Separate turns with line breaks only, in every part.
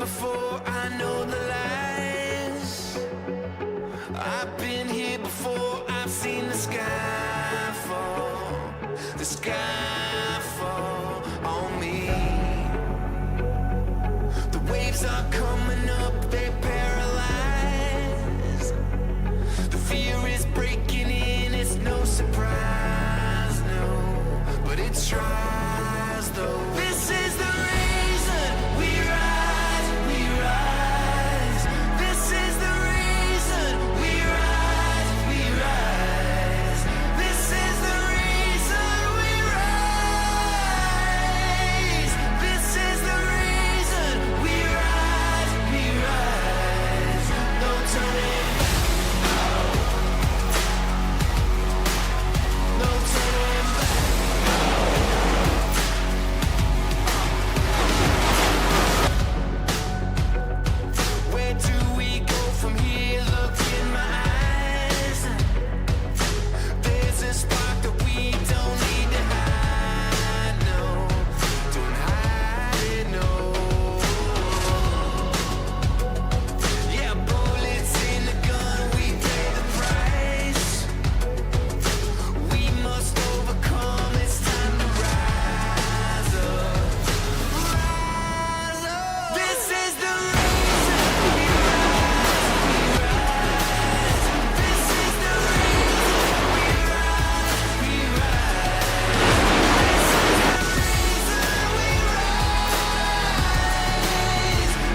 before, I know the lies. I've been here before, I've seen the sky fall, the sky fall on me. The waves are coming up, they paralyze. The fear is breaking in, it's no surprise, no, but it tries though. This is the reason we rise, we rise. This is the reason we rise, we rise. This is the reason we rise. This is the reason we rise, we rise. No turning back, no turning back. Where do we go from here? Look in my eyes. There's a spark that we don't need to hide, no. Don't hide it, no. Yeah, bullets in the gun, we pay the price. We must overcome, it's time to rise up. Rise up. This is the reason we rise. This is the reason we rise, we rise. This is the reason we rise.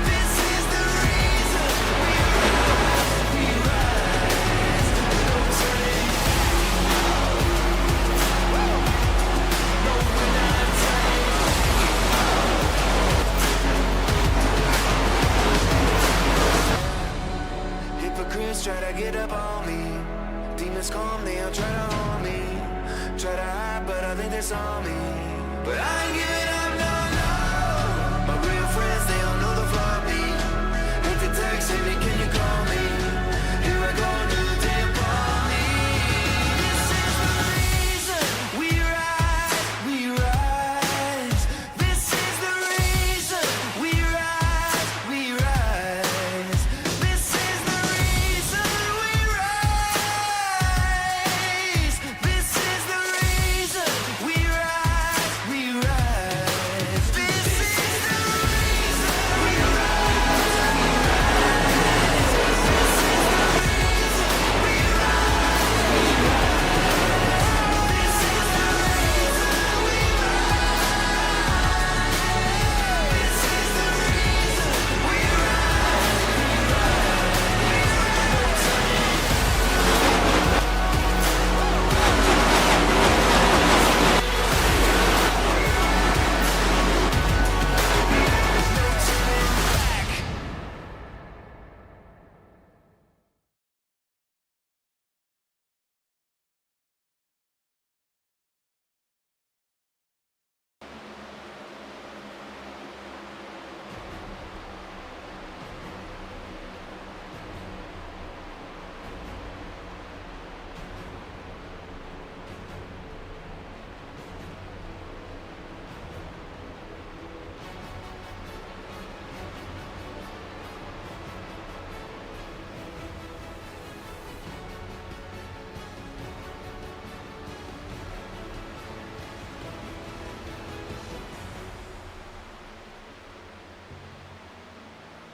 This is the reason we rise, we rise. No turning back. No, we're not turning. Hypocrites try to get up on me. Demons come, they'll try to harm me. Try to hide, but I think they saw me. But I ain't giving up, no, no. My real friends, they all know the flaw in me. Hit the text, say me, can you call me? Here I go, new day upon me. This is the reason we rise, we rise. This is the reason we rise, we rise. This is the reason we rise. This is the reason we rise, we rise. This is the reason we rise, we rise. This is the reason we rise, we rise. This is the reason we rise. This is the reason we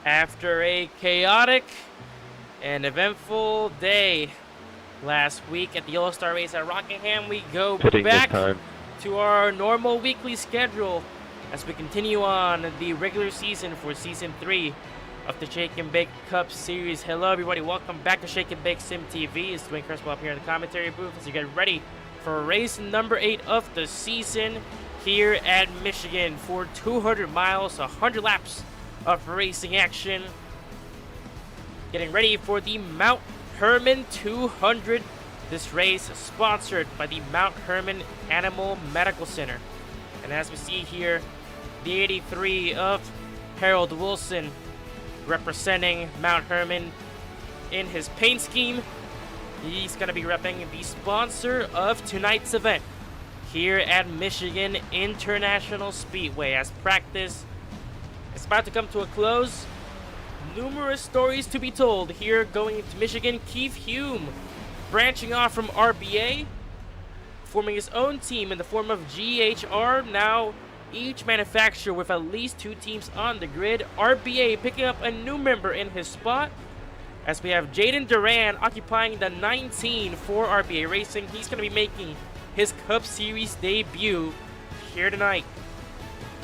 After a chaotic and eventful day last week at the All-Star race at Rockingham, we go
Pitting this
back
time.
to our normal weekly schedule as we continue on the regular season for Season 3 of the Shake and Bake Cup Series. Hello everybody, welcome back to Shake and Bake Sim TV. It's Dwayne Crespo up here in the commentary booth as you get ready for race number 8 of the season here at Michigan for 200 miles, 100 laps of racing action. Getting ready for the Mount Hermon 200. This race is sponsored by the Mount Hermon Animal Medical Center. And as we see here, the 83 of Harold Wilson representing Mount Hermon in his paint scheme. He's going to be repping the sponsor of tonight's event here at Michigan International Speedway as practice It's about to come to a close. Numerous stories to be told here going into Michigan. Keith Hume branching off from RBA, forming his own team in the form of GHR. Now each manufacturer with at least 2 teams on the grid. RBA picking up a new member in his spot, as we have Jaden Duran occupying the 19 for RBA Racing. He's going to be making his Cup Series debut here tonight.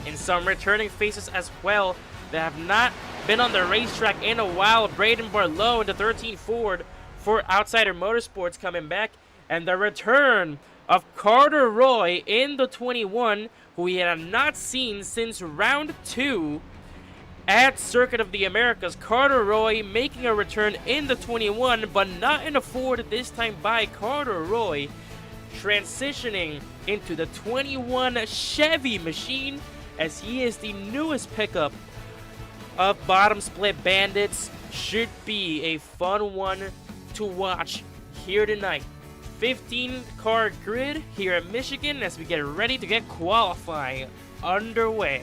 And some returning faces as well that have not been on the racetrack in a while. Braden Barlow in the 13 Ford for Outsider Motorsports coming back. And the return of Carter Roy in the 21, who we have not seen since round 2 at Circuit of the Americas. Carter Roy making a return in the 21, but not in a Ford this time by Carter Roy, transitioning into the 21 Chevy machine, as he is the newest pickup of Bottom Split Bandits. Should be a fun one to watch here tonight. 15-car grid here at Michigan as we get ready to get qualifying underway.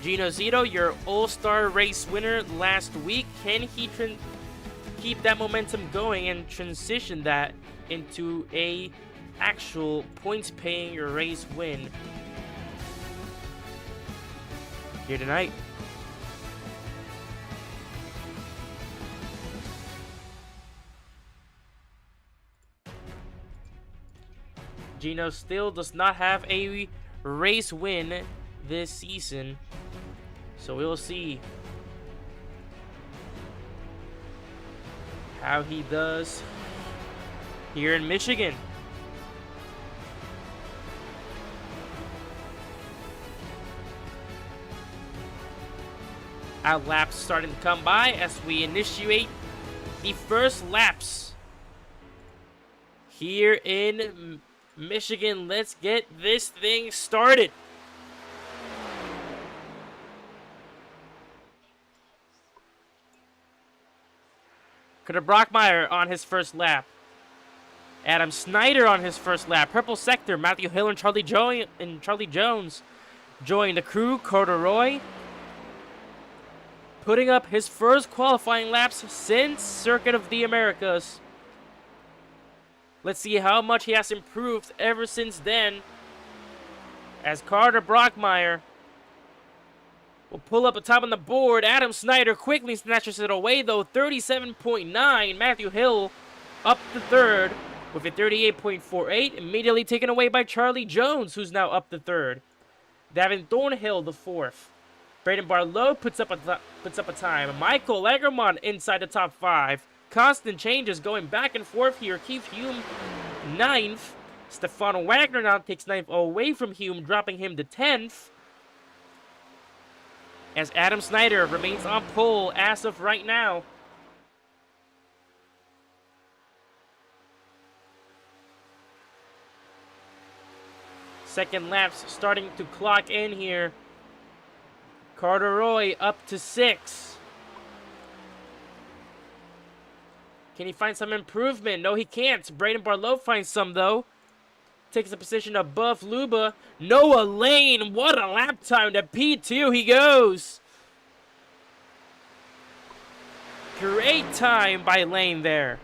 Gino Zito, your All-Star race winner last week. Can he keep that momentum going and transition that into a actual points-paying race win here tonight? Gino still does not have a race win this season, so we'll see how he does here in Michigan. Our laps starting to come by as we initiate the first laps here in Michigan. Let's get this thing started. Cutter Brockmeyer on his first lap. Adam Snyder on his first lap. Purple sector, Matthew Hill and Charlie Jones join the crew. Carter Roy putting up his first qualifying laps since Circuit of the Americas. Let's see how much he has improved ever since then, as Carter Brockmeyer will pull up the top on the board. Adam Snyder quickly snatches it away, though. 37.9. Matthew Hill up to third with a 38.48. Immediately taken away by Charlie Jones, who's now up to third. Davin Thornhill, the fourth. Braden Barlow puts up a time. Michael Lagermont inside the top 5. Constant changes going back and forth here. Keith Hume, 9th. Stefan Wagner now takes 9th away from Hume, dropping him to 10th. As Adam Snyder remains on pole as of right now. Second laps starting to clock in here. Carter Roy up to 6. Can he find some improvement? No, he can't. Braden Barlow finds some, though. Takes a position above Luba. Noah Lane, what a lap time to P2 he goes. Great time by Lane there.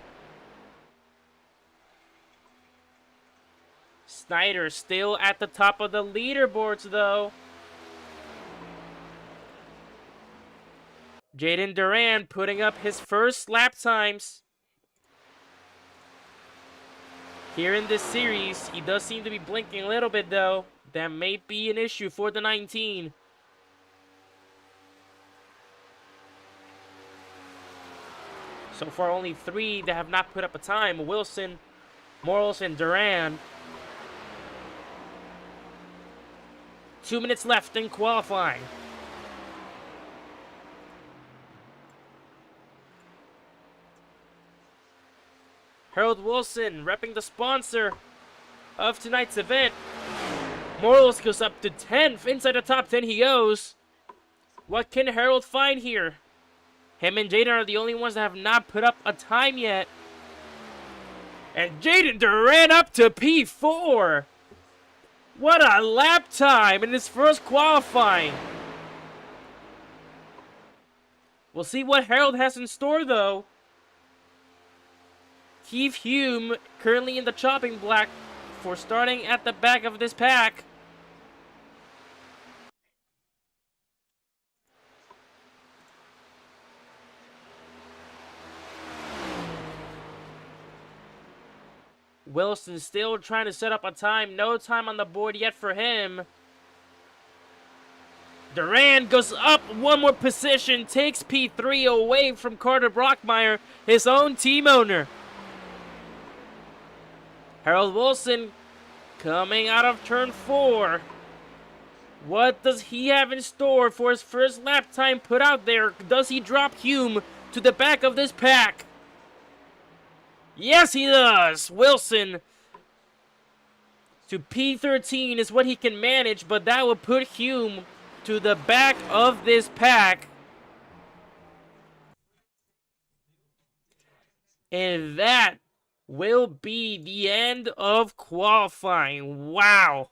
Snyder still at the top of the leaderboards, though. Jaden Duran putting up his first lap times here in this series. He does seem to be blinking a little bit, though. That may be an issue for the 19. So far, only 3 that have not put up a time. Wilson, Morales, and Duran. 2 minutes left in qualifying. Harold Wilson repping the sponsor of tonight's event. Morales goes up to 10th. Inside the top 10 he goes. What can Harold find here? Him and Jaden are the only ones that have not put up a time yet. And Jaden Duran up to P4. What a lap time in his first qualifying. We'll see what Harold has in store, though. Keith Hume currently in the chopping block for starting at the back of this pack. Wilson still trying to set up a time. No time on the board yet for him. Duran goes up one more position, takes P3 away from Carter Brockmeyer, his own team owner. Harold Wilson coming out of turn 4. What does he have in store for his first lap time put out there? Does he drop Hume to the back of this pack? Yes, he does. Wilson to P13 is what he can manage, but that will put Hume to the back of this pack. And that will be the end of qualifying. Wow.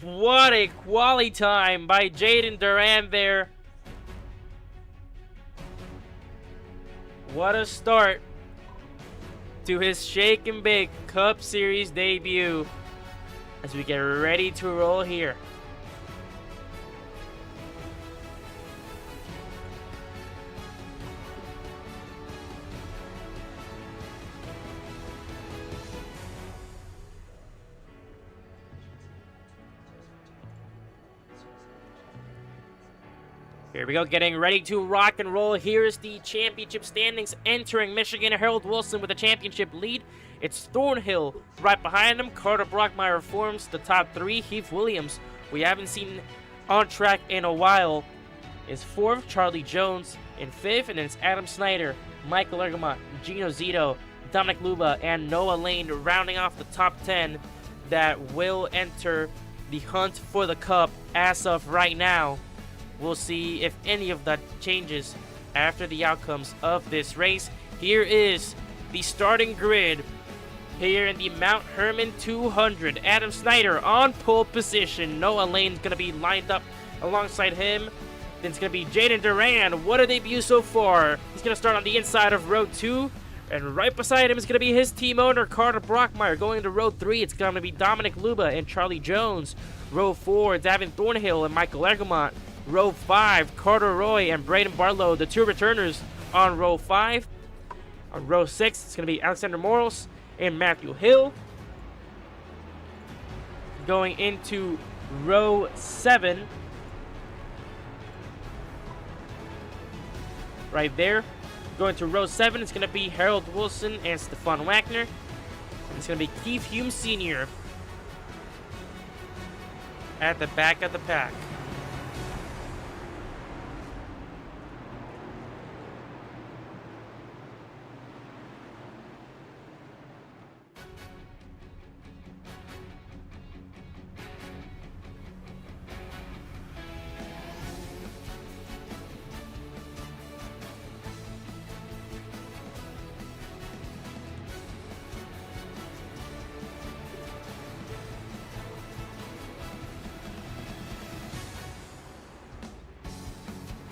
What a quali time by Jaden Duran there. What a start to his Shake and Bake Cup Series debut as we get ready to roll here. Here we go, getting ready to rock and roll. Here's the championship standings entering Michigan. Harold Wilson with a championship lead. It's Thornhill right behind him. Carter Brockmeyer forms the top 3. Heath Williams, we haven't seen on track in a while, is 4th. Charlie Jones in 5th. And then it's Adam Snyder, Michael Ergamont, Gino Zito, Dominic Luba, and Noah Lane rounding off the top 10 that will enter the hunt for the Cup as of right now. We'll see if any of that changes after the outcomes of this race. Here is the starting grid here in the Mount Hermon 200. Adam Snyder on pole position. Noah Lane's going to be lined up alongside him. Then it's going to be Jaden Duran. What a debut so far. He's going to start on the inside of row 2. And right beside him is going to be his team owner, Carter Brockmeyer. Going to row 3, it's going to be Dominic Luba and Charlie Jones. Row 4, Davin Thornhill and Michael Ergamont. Row 5, Carter Roy and Braden Barlow, the 2 returners on row 5. On row 6, it's going to be Alexander Morals and Matthew Hill. Going into row 7. Right there. Going to row 7, it's going to be Harold Wilson and Stefan Wagner. And it's going to be Keith Hume Sr. at the back of the pack.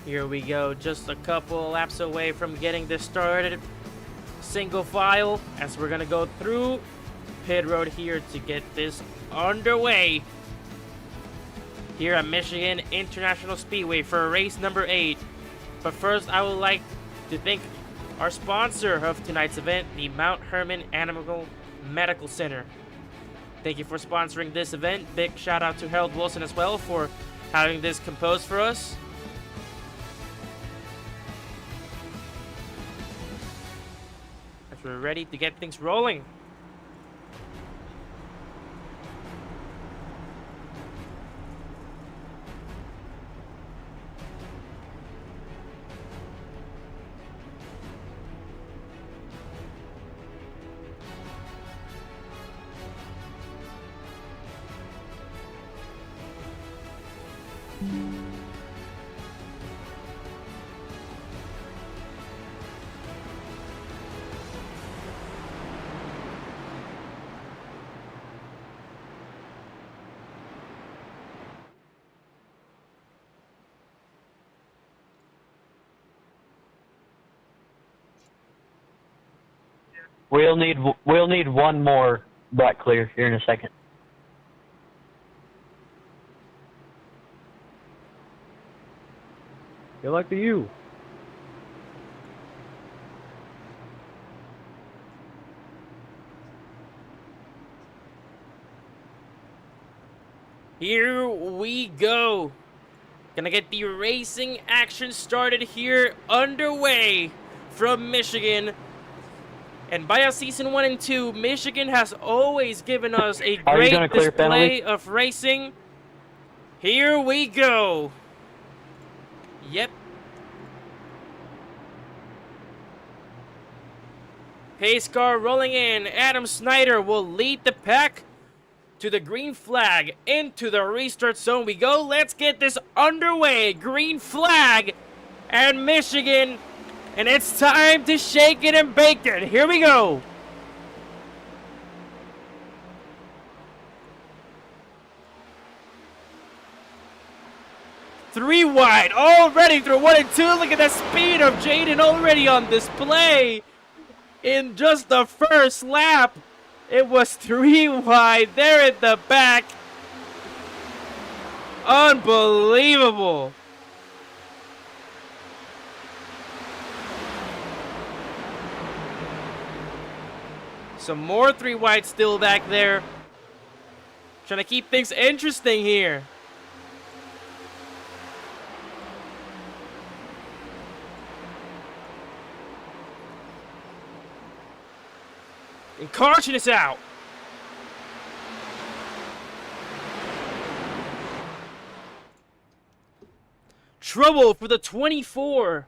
Here we go, just a couple laps away from getting this started. Single file as we're gonna go through pit road here to get this underway here at Michigan International Speedway for race number 8. But first, I would like to thank our sponsor of tonight's event, the Mount Hermon Animal Medical Center. Thank you for sponsoring this event. Big shout out to Harold Wilson as well for having this composed for us. We're ready to get things rolling.
We'll need one more black clear here in a second.
Good luck to you.
Here we go. Gonna get the racing action started here, underway from Michigan. And by our season 1 and 2, Michigan has always given us a
Are you
great
gonna clear
display
penalty?
of racing. Here we go. Yep. Pace car rolling in. Adam Snyder will lead the pack to the green flag. Into the restart zone we go. Let's get this underway. Green flag and Michigan. And it's time to shake it and bake it. Here we go. Three wide. Already through 1 and 2. Look at the speed of Jaden already on display. In just the first lap, it was 3 wide there at the back. Unbelievable. Some more 3 wide still back there. Trying to keep things interesting here. And Carson is out. Trouble for the 24.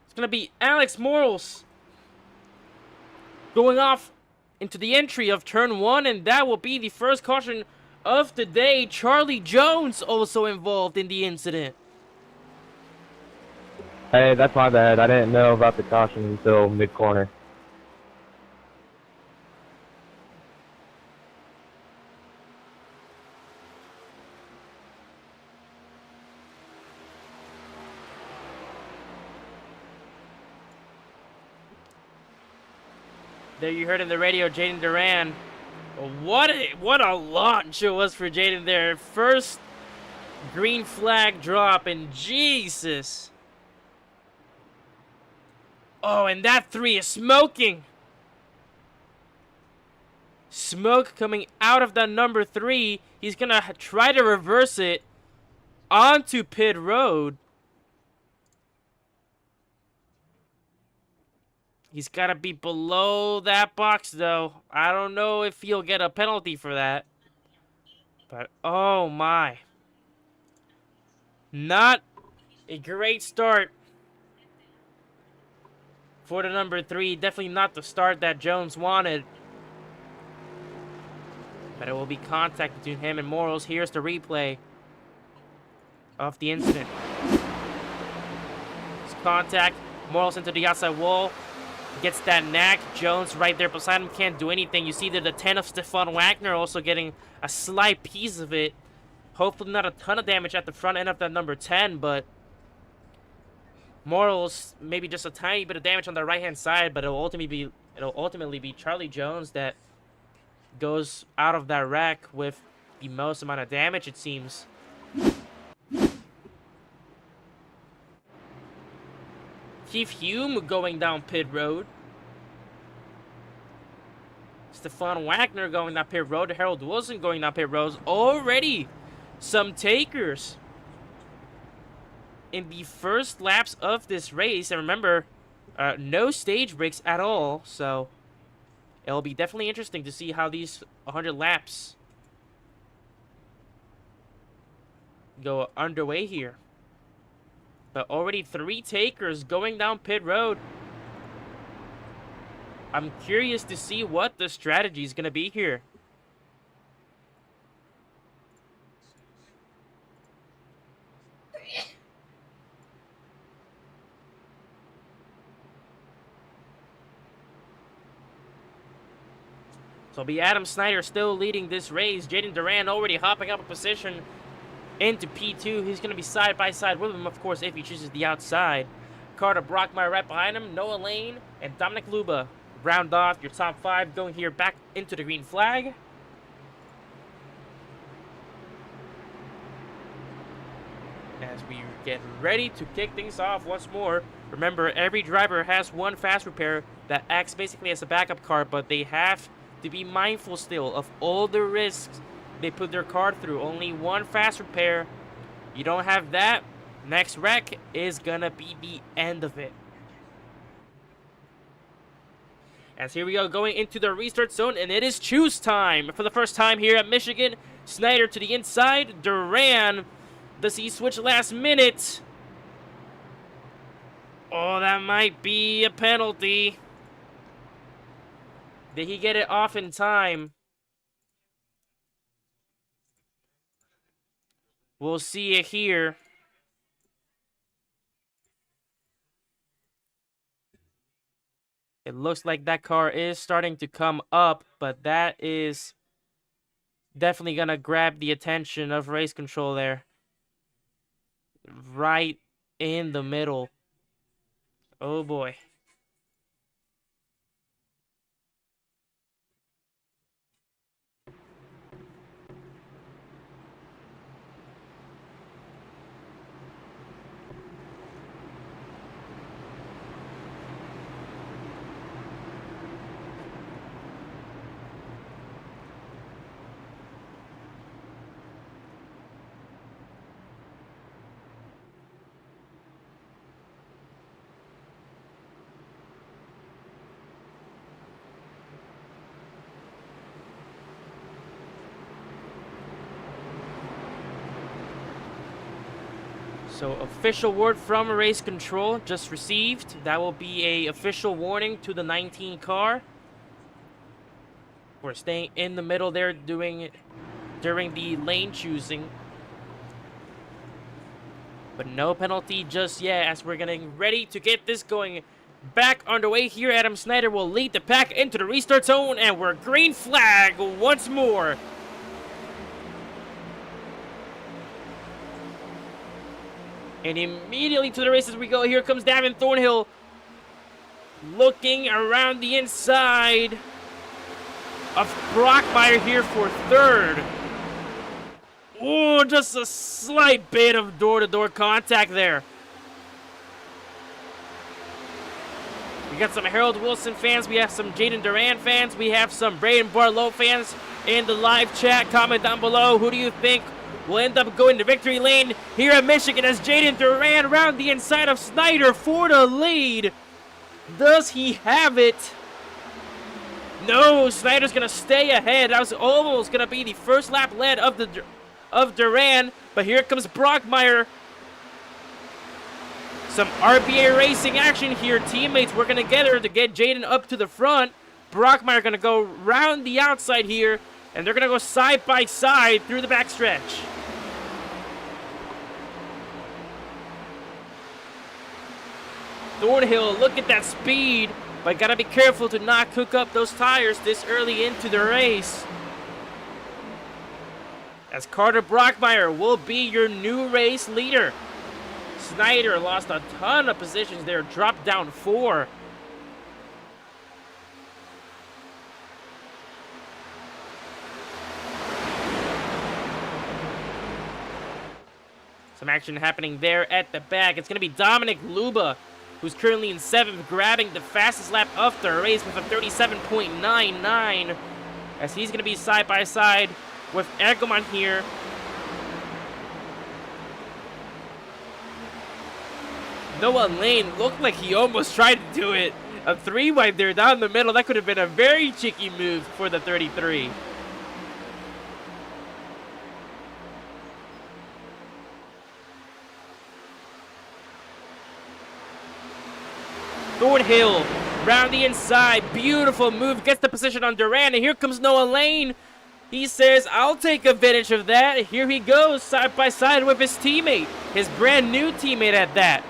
It's going to be Alex Morals going off into the entry of turn 1, and that will be the first caution of the day. Charlie Jones also involved in the incident.
Hey, that's my bad. I didn't know about the caution until mid-corner.
There you heard in the radio, Jaden Duran. What a launch it was for Jaden there. First green flag drop, and Jesus. Oh, and that 3 is smoking. Smoke coming out of that number 3. He's going to try to reverse it onto pit road. He's got to be below that box, though. I don't know if he'll get a penalty for that. But, oh my. Not a great start for the number 3. Definitely not the start that Jones wanted. But it will be contact between him and Morals. Here's the replay of the incident. It's contact. Morals into the outside wall. Gets that knack. Jones right there beside him can't do anything. You see that the 10 of Stefan Wagner also getting a slight piece of it. Hopefully not a ton of damage at the front end of that number 10, but Morals maybe just a tiny bit of damage on the right-hand side, but it'll ultimately be Charlie Jones that goes out of that wreck with the most amount of damage, it seems. Keith Hume going down pit road. Stefan Wagner going down pit road. Harold Wilson going down pit road. Already some takers in the first laps of this race. And remember, no stage breaks at all. So it'll be definitely interesting to see how these 100 laps go underway here. But already 3 takers going down pit road. I'm curious to see what the strategy is going to be here. So it'll be Adam Snyder still leading this race. Jaden Duran already hopping up a position into P2. He's going to be side by side with him, of course, if he chooses the outside. Carter Brockmeyer right behind him. Noah Lane and Dominic Luba round off your top 5 going here back into the green flag. As we get ready to kick things off once more. Remember, every driver has one fast repair that acts basically as a backup car, but they have to be mindful still of all the risks they put their car through. Only one fast repair. You don't have that, next wreck is gonna be the end of it. As here we go, going into the restart zone, and it is choose time for the first time here at Michigan. Snyder to the inside, Duran. Does he switch last minute? Oh, that might be a penalty. Did he get it off in time? We'll see it here. It looks like that car is starting to come up, but that is definitely going to grab the attention of race control there. Right in the middle. Oh boy. So official word from race control just received. That will be a official warning to the 19 car. We're staying in the middle there during the lane choosing. But no penalty just yet as we're getting ready to get this going back underway here. Adam Snyder will lead the pack into the restart zone, and we're green flag once more. And immediately to the races we go. Here comes Davin Thornhill looking around the inside of Brockmeyer here for third. Oh, just a slight bit of door-to-door contact there. We got some Harold Wilson fans. We have some Jaden Duran fans. We have some Braden Barlow fans in the live chat. Comment down below. Who do you think will end up going to victory lane here at Michigan as Jaden Duran around the inside of Snyder for the lead? Does he have it? No, Snyder's going to stay ahead. That was almost going to be the first lap lead of Duran. But here comes Brockmeyer. Some RBA racing action here. Teammates working together to get Jaden up to the front. Brockmeyer going to go round the outside here. And they're going to go side by side through the backstretch. Thornhill, look at that speed. But got to be careful to not cook up those tires this early into the race. As Carter Brockmeyer will be your new race leader. Snyder lost a ton of positions there, dropped down 4. Some action happening there at the back. It's going to be Dominic Luba, who's currently in 7th, grabbing the fastest lap of the race with a 37.99, as he's going to be side by side with Eggleman here. Noah Lane looked like he almost tried to do it. A 3-wide there down the middle. That could have been a very cheeky move for the 33. Thornhill round the inside. Beautiful move. Gets the position on Duran. And here comes Noah Lane. He says, I'll take advantage of that. Here he goes side by side with his teammate. His brand new teammate at that.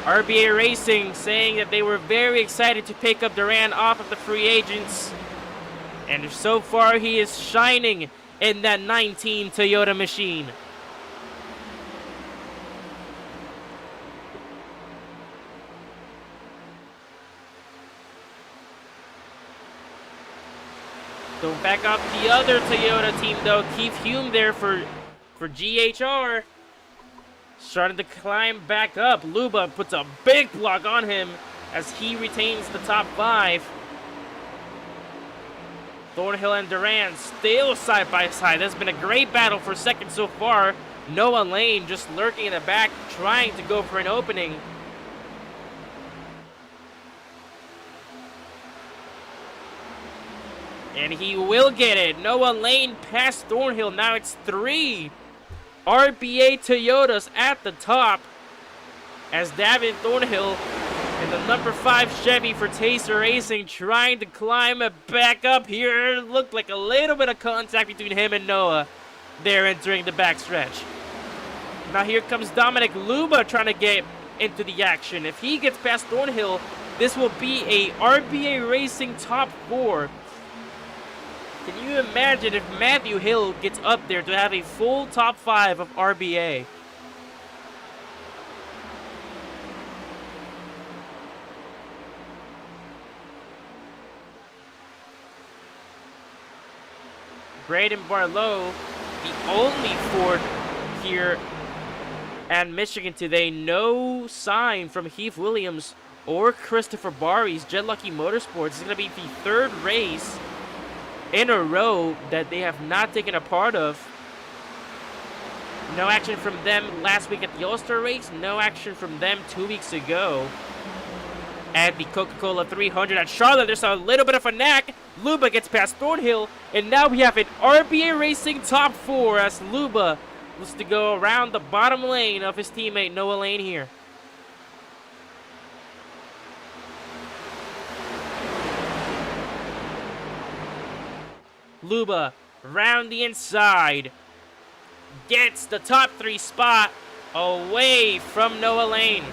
RBA Racing saying that they were very excited to pick up Duran off of the free agents. And so far he is shining in that 19 Toyota machine. Don't back up the other Toyota team though. Keith Hume there for GHR. Starting to climb back up. Luba puts a big block on him as he retains the top 5. Thornhill and Duran still side by side. That's been a great battle for second so far. Noah Lane just lurking in the back, trying to go for an opening. And he will get it. Noah Lane past Thornhill. Now it's 3 RBA Toyotas at the top as Davin Thornhill and the number 5 Chevy for Taser Racing trying to climb it back up here. It looked like a little bit of contact between him and Noah there entering the backstretch. Now here comes Dominic Luba trying to get into the action. If he gets past Thornhill, this will be a RBA Racing top 4. Can you imagine if Matthew Hill gets up there to have a full top 5 of RBA? Braden Barlow, the only Ford here at Michigan today. No sign from Heath Williams or Christopher Barry's Jet Lucky Motorsports. It's going to be the 3rd race in a row that they have not taken a part of. No action from them last week at the All-Star race. No action from them 2 weeks ago at the Coca-Cola 300 at Charlotte. There's a little bit of a knack. Luba gets past Thornhill, and now we have an RBA Racing top 4 as Luba looks to go around the bottom lane of his teammate Noah Lane here. Luba round the inside, gets the top 3 spot away from Noah Lane.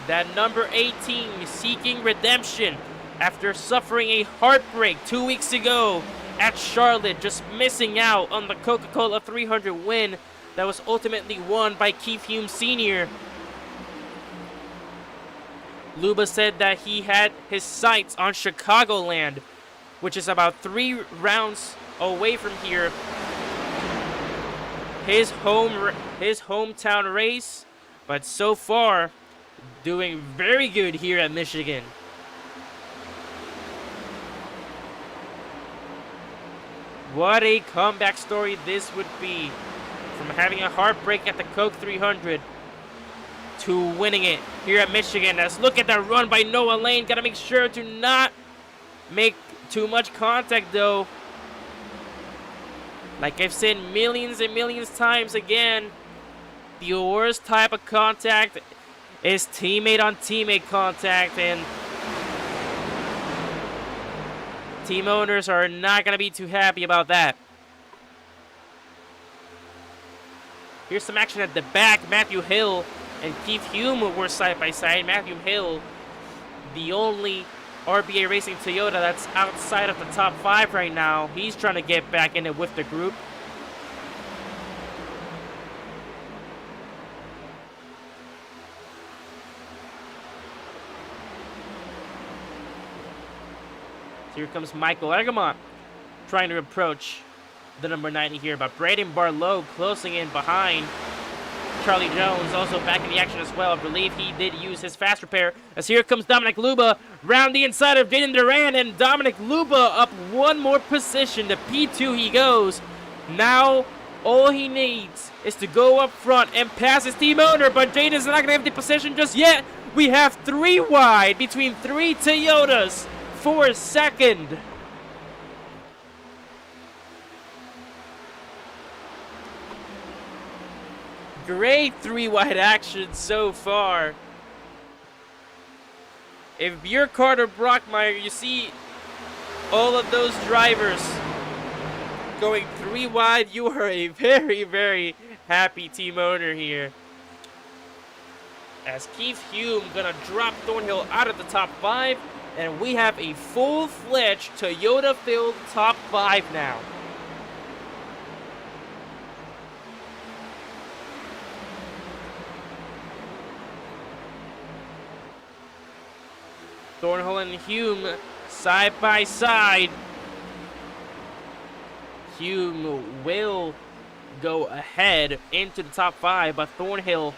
That number 18 seeking redemption after suffering a heartbreak 2 weeks ago at Charlotte, just missing out on the Coca-Cola 300 win that was ultimately won by Keith Hume Sr. Luba said that he had his sights on Chicagoland, which is about 3 rounds away from here. His hometown race, but so far doing very good here at Michigan. What a comeback story this would be, from having a heartbreak at the Coke 300 to winning it here at Michigan. Let's look at that run by Noah Lane. Gotta make sure to not make too much contact though. Like I've said millions and millions times again, the worst type of contact is teammate on teammate contact, and team owners are not gonna be too happy about that. Here's some action at the back. Matthew Hill and Keith Hume were side by side. Matthew Hill, the only RBA Racing Toyota that's outside of the top 5 right now. He's trying to get back in it with the group. So here comes Michael Egamont trying to approach the number 90 here, but Braden Barlow closing in behind. Charlie Jones also back in the action as well. I believe he did use his fast repair, as here comes Dominic Luba round the inside of Jaden Duran, and Dominic Luba up 1 more position. To P2 he goes. Now all he needs is to go up front and pass his team owner, but Jaden's not going to have the position just yet. We have 3 wide between 3 Toyotas for second. Great 3 wide action so far. If you're Carter Brockmeyer, you see all of those drivers going 3 wide, you are a very, very happy team owner here. As Keith Hume gonna drop Thornhill out of the top 5, and we have a full-fledged Toyota-filled top 5 now. Thornhill and Hume side by side. Hume will go ahead into the top 5, but Thornhill,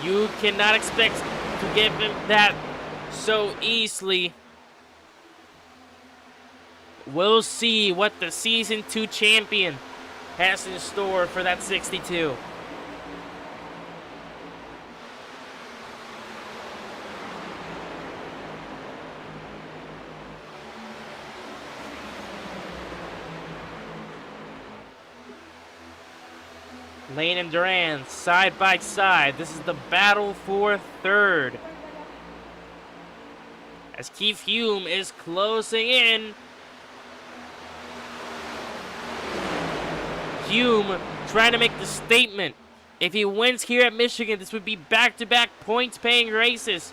you cannot expect to give him that so easily. We'll see what the Season 2 champion has in store for that 62. Lane and Duran side by side. This is the battle for third. As Keith Hume is closing in. Hume trying to make the statement. If he wins here at Michigan, this would be back-to-back points-paying races.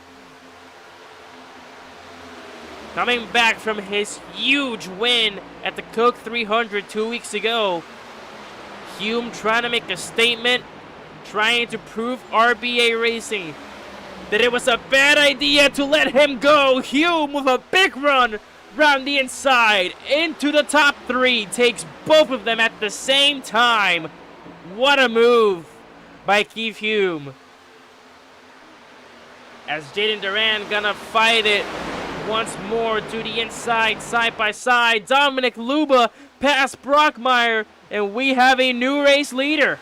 Coming back from his huge win at the Coke 300 2 weeks ago. Hume trying to make a statement, trying to prove RBA Racing that it was a bad idea to let him go. Hume with a big run round the inside into the top 3, takes both of them at the same time. What a move by Keith Hume. As Jaden Duran gonna fight it once more to the inside, side by side. Dominic Luba past Brockmeyer, and we have a new race leader.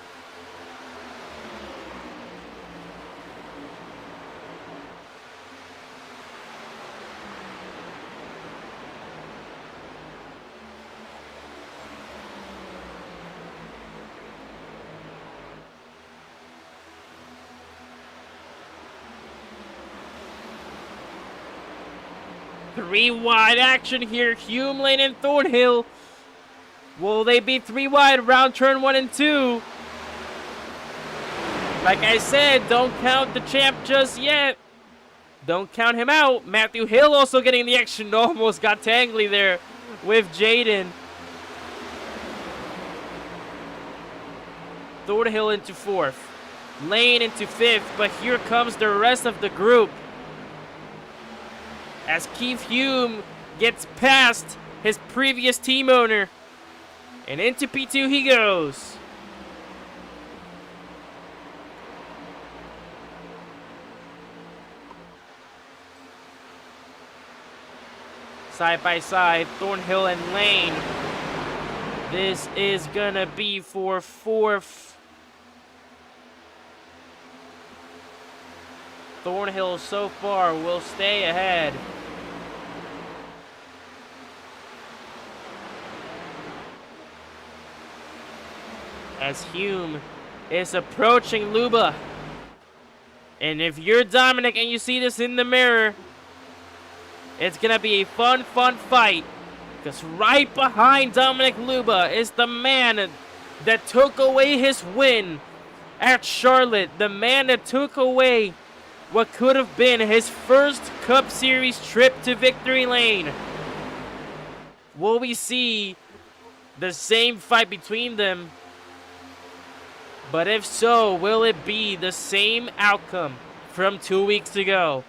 Three wide action here. Hume, Lane, and Thornhill. Will they be 3 wide around turn 1 and 2? Like I said, don't count the champ just yet. Don't count him out. Matthew Hill also getting the action. Almost got tangly there with Jaden. Thornhill into 4th. Lane into 5th. But here comes the rest of the group. As Keith Hume gets past his previous team owner. And into P2 he goes. Side by side, Thornhill and Lane. This is gonna be for 4th. Thornhill so far will stay ahead. As Hume is approaching Luba. And if you're Dominic and you see this in the mirror, it's gonna be a fun fight. Because right behind Dominic Luba is the man that took away his win at Charlotte. The man that took away what could have been his first Cup Series trip to victory lane. Will we see the same fight between them? But if so, will it be the same outcome from 2 weeks ago?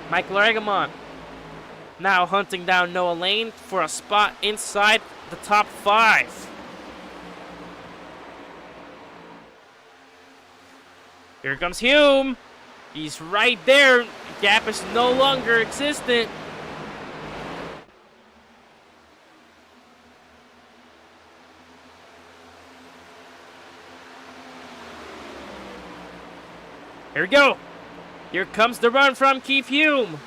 Michael Aragamont now hunting down Noah Lane for a spot inside the top 5. Here comes Hume. He's right there. Gap is no longer existent. Here we go. Here comes the run from Keith Hume.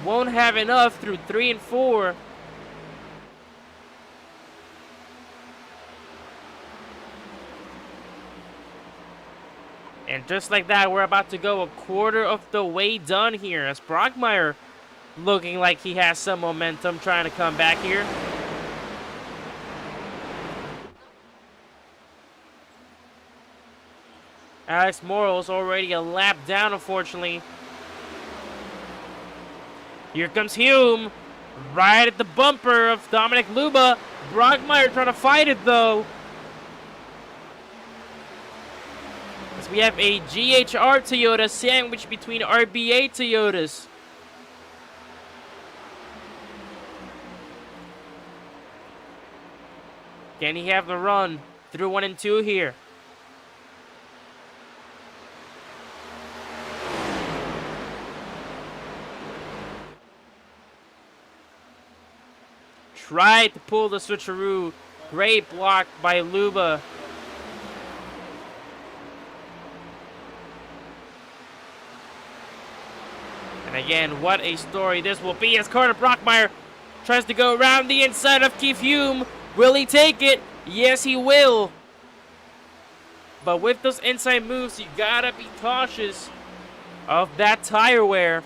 Won't have enough through 3 and 4. And just like that, we're about to go a quarter of the way done here as Brockmeyer looking like he has some momentum trying to come back here. Alex Morrow's already a lap down, unfortunately. Here comes Hume. Right at the bumper of Dominic Luba. Brockmeyer trying to fight it though. As we have a GHR Toyota sandwiched between RBA Toyotas. Can he have the run through 1 and 2 here? Tried to pull the switcheroo. Great block by Luba. And again, what a story this will be as Carter Brockmeyer tries to go around the inside of Keith Hume. Will he take it? Yes, he will. But with those inside moves, you gotta be cautious of that tire wear.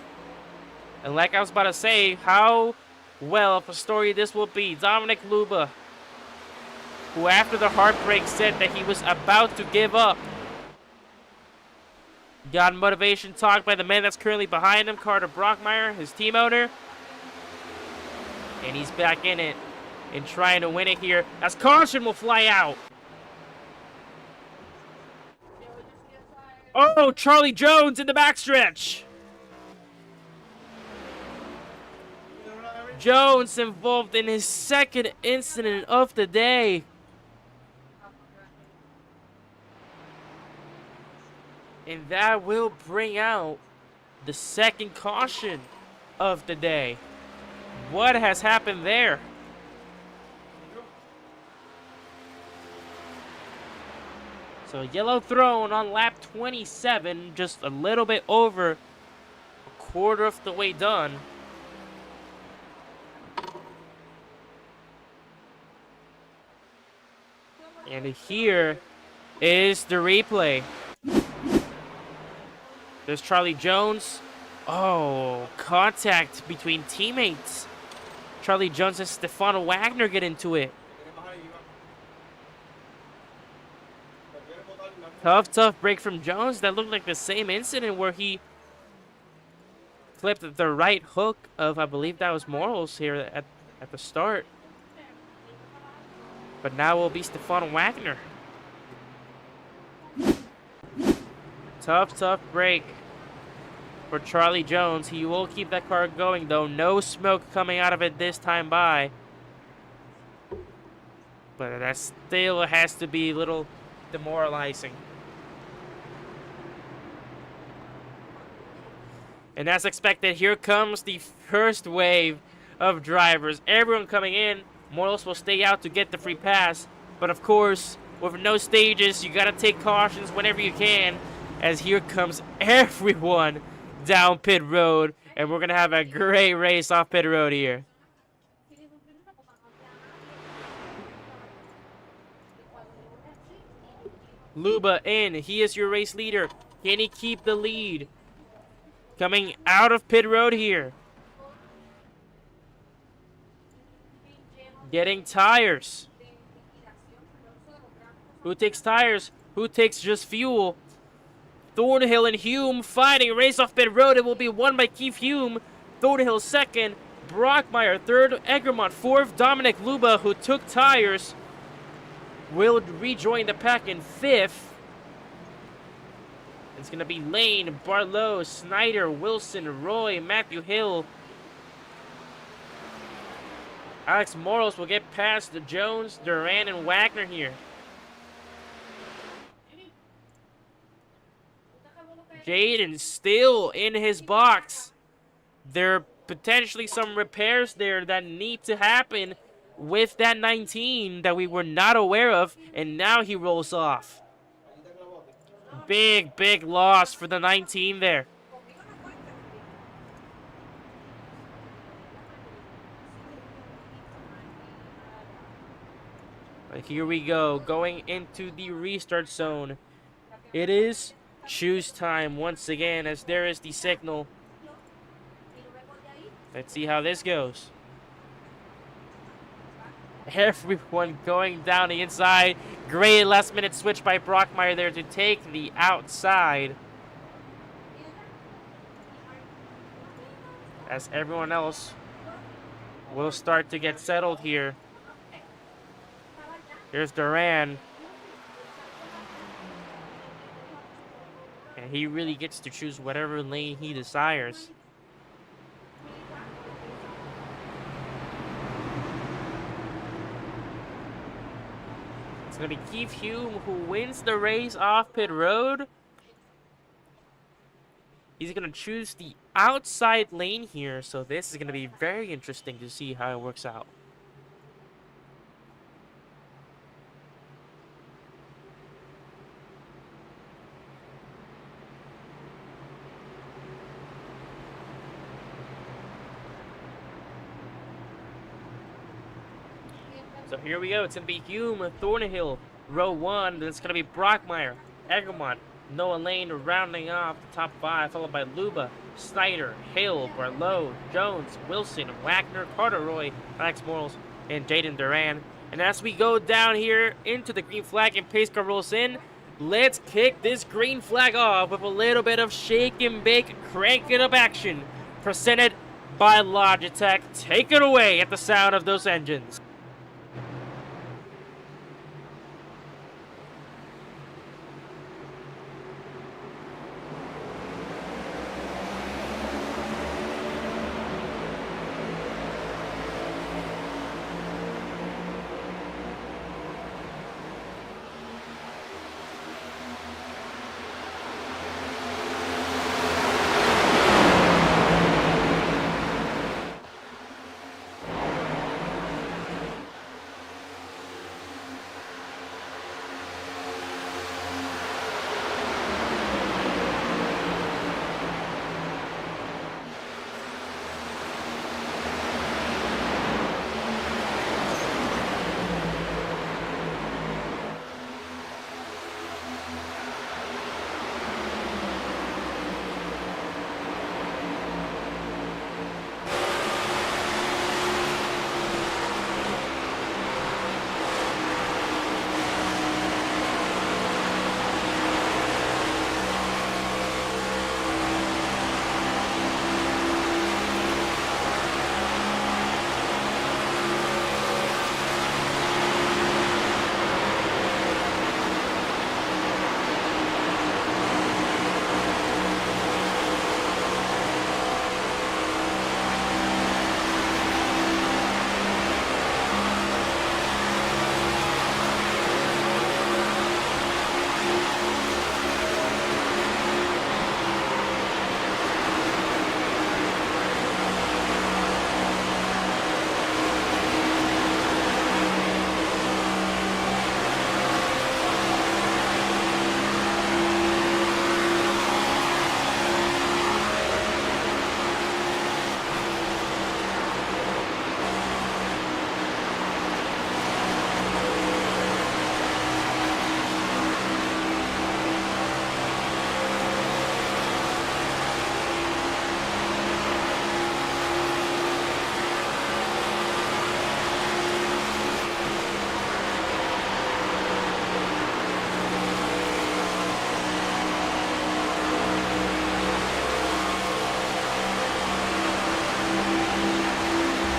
And like I was about to say, how well of a story this will be. Dominic Luba, who after the heartbreak said that he was about to give up, got motivation talk by the man that's currently behind him, Carter Brockmeyer, his team owner. And he's back in it and trying to win it here as caution will fly out. Oh, Charlie Jones in the backstretch. Jones involved in his second incident of the day. And that will bring out the second caution of the day. What has happened there? So yellow thrown on lap 27, just a little bit over a quarter of the way done. And here is the replay. There's Charlie Jones. Oh, contact between teammates. Charlie Jones and Stefan Wagner get into it. Tough break from Jones. That looked like the same incident where he flipped the right hook of, I believe that was Morals here at the start. But now it will be Stefan Wagner. Tough break for Charlie Jones. He will keep that car going though. No smoke coming out of it this time by. But that still has to be a little demoralizing. And as expected, here comes the first wave of drivers. Everyone coming in. Morals will stay out to get the free pass. But of course, with no stages, you gotta take cautions whenever you can. As here comes everyone down pit road. And we're gonna have a great race off pit road here. Luba in. He is your race leader. Can he keep the lead? Coming out of pit road here. Getting tires. Who takes tires? Who takes just fuel? Thornhill and Hume fighting. Race off pit road. It will be won by Keith Hume. Thornhill second. Brockmeyer third. Egremont fourth. Dominic Luba, who took tires, will rejoin the pack in fifth. It's going to be Lane, Barlow, Snyder, Wilson, Roy, Matthew Hill. Alex Morals will get past the Jones, Duran, and Wagner here. Jaden still in his box. There are potentially some repairs there that need to happen with that 19 that we were not aware of, and now he rolls off. Big loss for the 19 there. But here we go, going into the restart zone. It is choose time once again, as there is the signal. Let's see how this goes. Everyone going down the inside. Great last minute switch by Brockmeyer there to take the outside. As everyone else will start to get settled here. Here's Duran. And he really gets to choose whatever lane he desires. It's going to be Keith Hume who wins the race off pit road. He's going to choose the outside lane here, so this is going to be very interesting to see how it works out. So here we go. It's going to be Hume, Thornhill, row 1. Then it's going to be Brockmeyer, Egremont, Noah Lane rounding off the top 5, followed by Luba, Snyder, Hill, Barlow, Jones, Wilson, Wagner, Carteroy, Alex Morals, and Jaden Duran. And as we go down here into the green flag and pace car rolls in, let's kick this green flag off with a little bit of shake and bake, crank it up action, presented by Logitech. Take it away at the sound of those engines.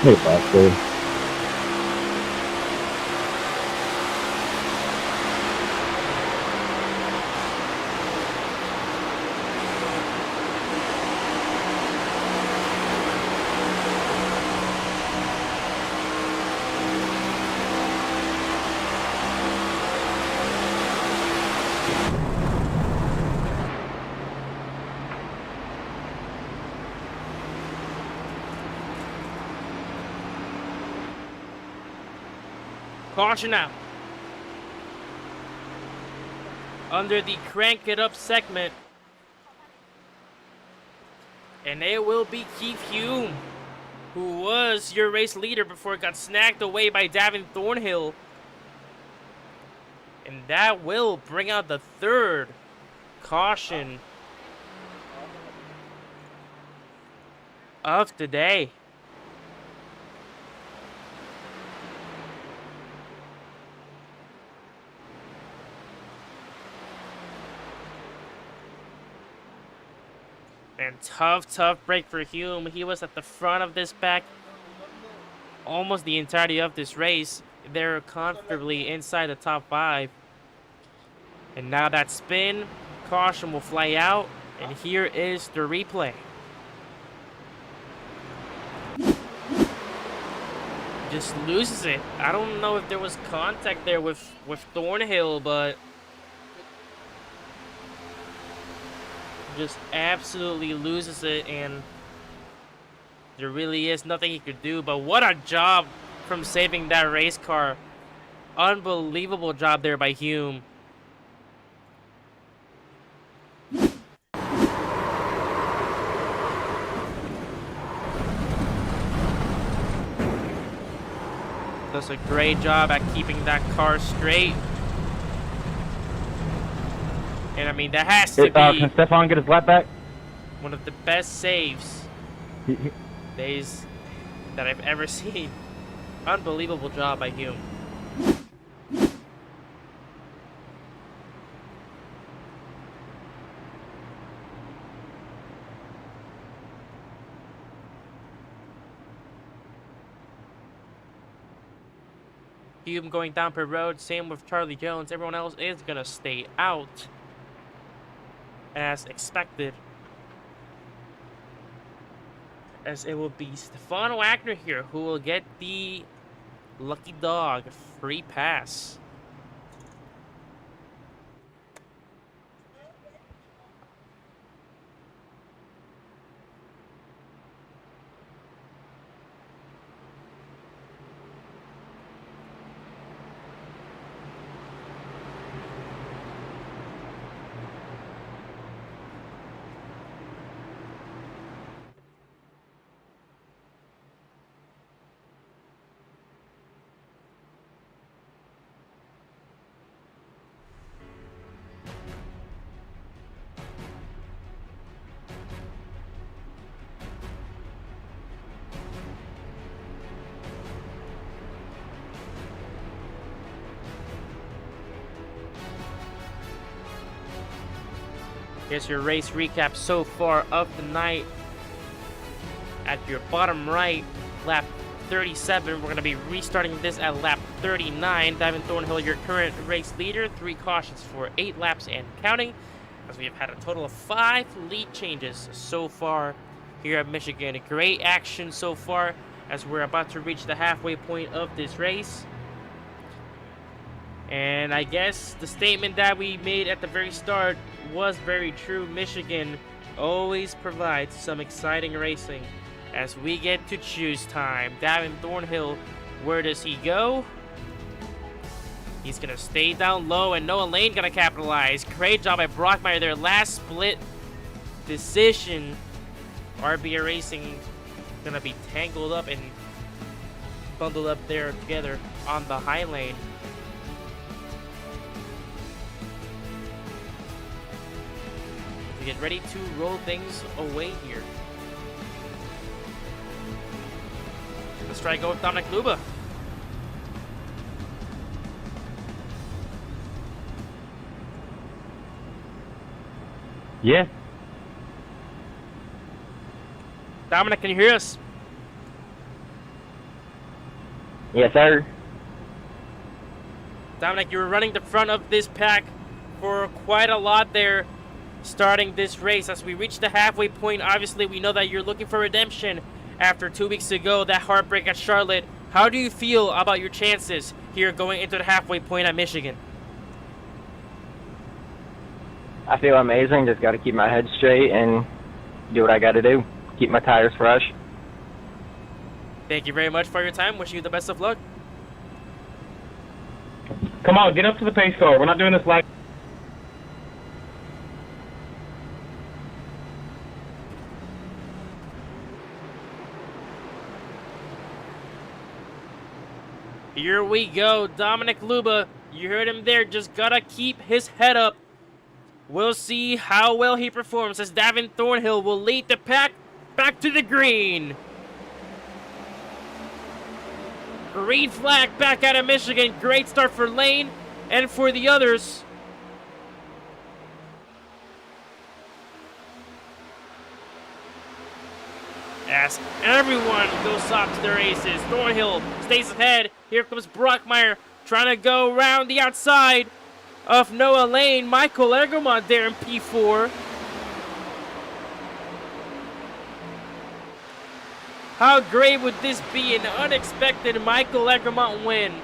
Hey, bastard.
Caution out. Under the crank it up segment. And it will be Keith Hume, who was your race leader before it got snagged away by Davin Thornhill. And that will bring out the third caution of the day. And tough break for Hume. He was at the front of this pack almost the entirety of this race. They're comfortably inside the top 5. And now that spin, caution will fly out, and here is the replay. Just loses it. I don't know if there was contact there with Thornhill, but just absolutely loses it, and there really is nothing he could do. But what a job from saving that race car. Unbelievable job there by Hume. Does a great job at keeping that car straight. And I mean, that has to be
Can Stefan get his lap back?
one of the best saves days that I've ever seen. Unbelievable job by Hume. Hume going down per road, same with Charlie Jones. Everyone else is gonna stay out as expected, as it will be Stefan Wagner here who will get the lucky dog free pass. Here's your race recap so far of the night. At your bottom right, lap 37. We're going to be restarting this at lap 39. Davin Thornhill, your current race leader. 3 cautions for 8 laps and counting, as we have had a total of 5 lead changes so far here at Michigan. Great action so far as we're about to reach the halfway point of this race. And I guess the statement that we made at the very start was very true. Michigan always provides some exciting racing as we get to choose time. Davin Thornhill, where does he go? He's going to stay down low, and Noah Lane going to capitalize. Great job by Brockmeyer there. Last split decision. RBA Racing going to be tangled up and bundled up there together on the high lane. We get ready to roll things away here. Let's try to go with Dominic Luba.
Yeah.
Dominic, can you hear us?
Yes, sir.
Dominic, you were running the front of this pack for quite a lot there, starting this race. As we reach the halfway point, obviously we know that you're looking for redemption after 2 weeks ago, that heartbreak at Charlotte. How do you feel about your chances here going into the halfway point at Michigan?
I feel amazing. Just got to keep my head straight and do what I got to do. Keep my tires fresh.
Thank you very much for your time. Wishing you the best of luck.
Come on, get up to the pace car. We're not doing this like.
Here we go. Dominic Luba, you heard him there. Just gotta keep his head up. We'll see how well he performs as Davin Thornhill will lead the pack back to the green. Green flag back out of Michigan. Great start for Lane and for the others. as everyone goes off to their aces. Thornhill stays ahead. Here comes Brockmeyer trying to go around the outside of Noah Lane. Michael Egermont there in P4. How great would this be? An unexpected Michael Egermont win.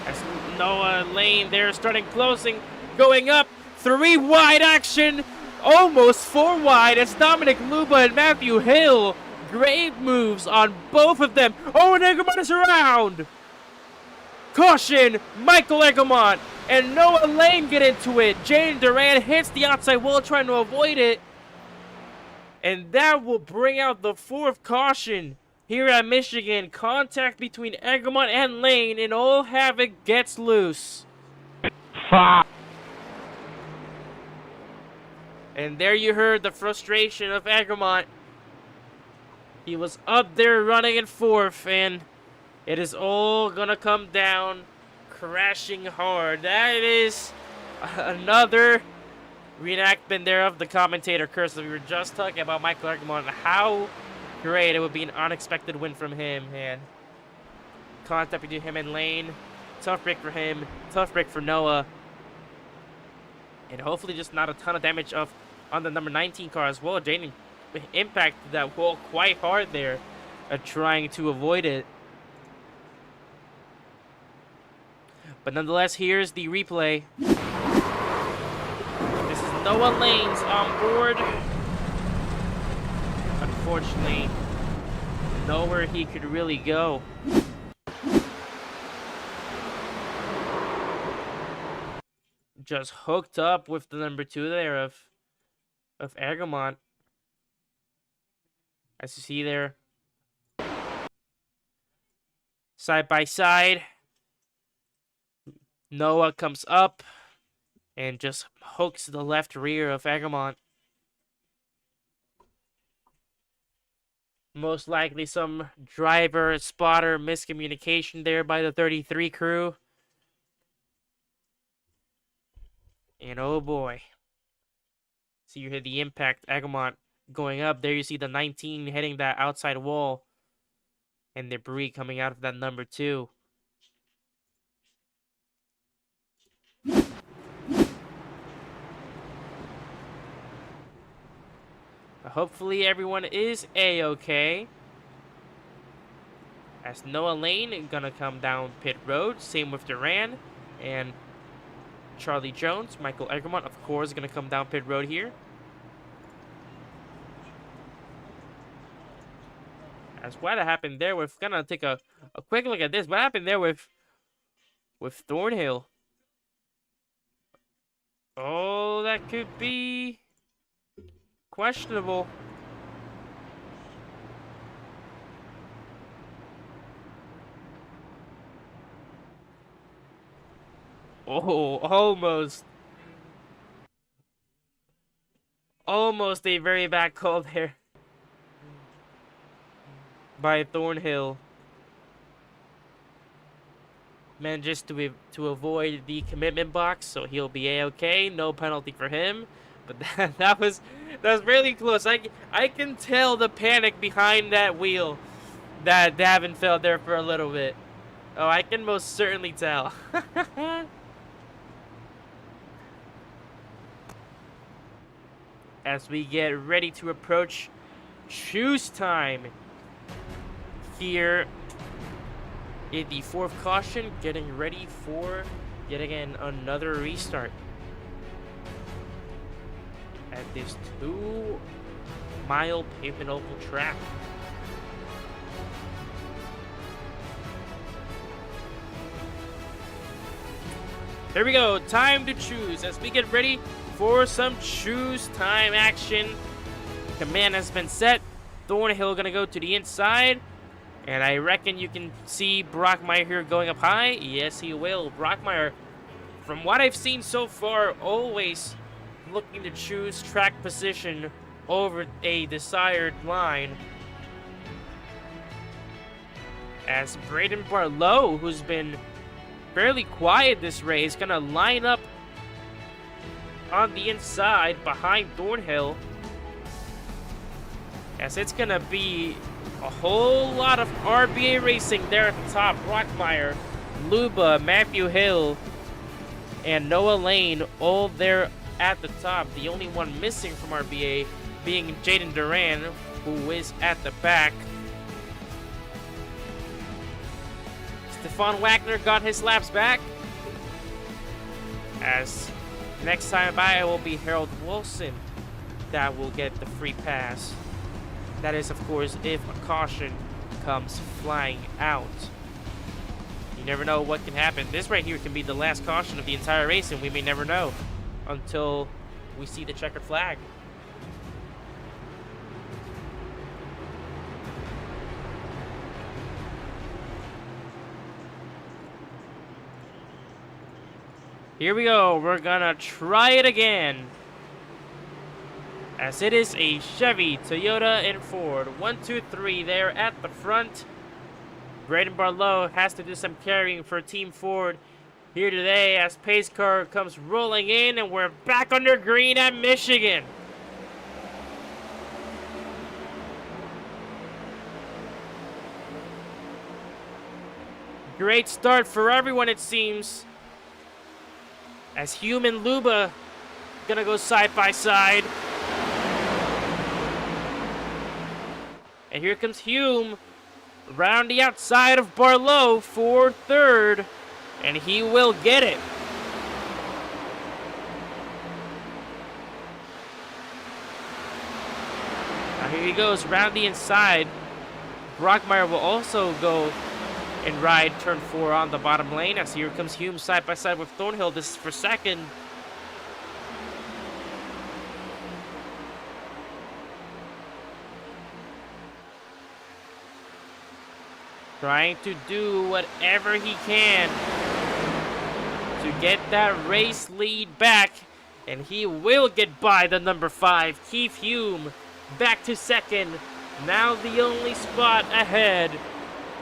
As Noah Lane there starting closing, going up. 3 wide action. Almost 4 wide as Dominic Luba and Matthew Hill. Great moves on both of them. Oh, and Egermont is around. Caution, Michael Egermont and Noah Lane get into it. Jaden Duran hits the outside wall trying to avoid it. And that will bring out the 4th caution here at Michigan. Contact between Egermont and Lane, and all havoc gets loose.
Fuck.
And there you heard the frustration of Egermont. He was up there running in 4th, and it is all gonna come down crashing hard. That is another reenactment there of the commentator curse. We were just talking about Michael Egermont and how great it would be an unexpected win from him. And contact between him and Lane. Tough break for him. Tough break for Noah. And hopefully just not a ton of damage on the number 19 car as well. Jaden impacted that wall quite hard there, trying to avoid it. But nonetheless, here's the replay. This is Noah Lane's on board. Unfortunately, nowhere he could really go. Just hooked up with the number 2 there of Egermont. As you see there, side by side, Noah comes up and just hooks the left rear of Egermont. Most likely some driver spotter miscommunication there by the 33 crew. And oh boy. So you hear the impact, Egermont going up. There you see the 19 hitting that outside wall. And debris coming out of that number 2. Hopefully everyone is A-okay. As Noah Lane gonna come down pit road. Same with Duran and Charlie Jones. Michael Egermont, of course, gonna come down pit road here. As what happened there with, gonna take a quick look at this. What happened there with Thornhill? Oh, that could be questionable. Oh, almost a very bad call there by Thornhill. Manages to avoid the commitment box, so he'll be A-okay. No penalty for him. But that was really close. I can tell the panic behind that wheel that Davin felt there for a little bit. Oh, I can most certainly tell. As we get ready to approach choose time here in the 4th caution, getting ready for yet again another restart at this 2-mile pavement oval track. There we go, time to choose as we get ready for some choose time action. Command has been set. Thornhill gonna go to the inside. And I reckon you can see Brockmeyer here going up high. Yes, he will. Brockmeyer, from what I've seen so far, always looking to choose track position over a desired line. As Braden Barlow, who's been fairly quiet this race, gonna line up on the inside behind Thornhill. as it's gonna be a whole lot of RBA racing there at the top. Brockmeyer, Luba, Matthew Hill, and Noah Lane all there at the top. The only one missing from RBA being Jaden Duran, who is at the back. Stefan Wagner got his laps back, as next time by it will be Harold Wilson that will get the free pass. That is, of course, if a caution comes flying out. You never know what can happen. This right here can be the last caution of the entire race, and we may never know until we see the checkered flag. Here we go. We're gonna try it again, as it is a Chevy, Toyota, and Ford. 1, 2, 3 there at the front. Braden Barlow has to do some carrying for Team Ford here today, as pace car comes rolling in, and we're back under green at Michigan. Great start for everyone, it seems, as Hume and Luba gonna go side by side. And here comes Hume around the outside of Barlow for third, and he will get it. Now here he goes around the inside. Brockmeyer will also go and ride turn 4 on the bottom lane, as here comes Hume side by side with Thornhill. This is for second. Trying to do whatever he can to get that race lead back, and he will get by the number 5, Keith Hume, back to second. Now the only spot ahead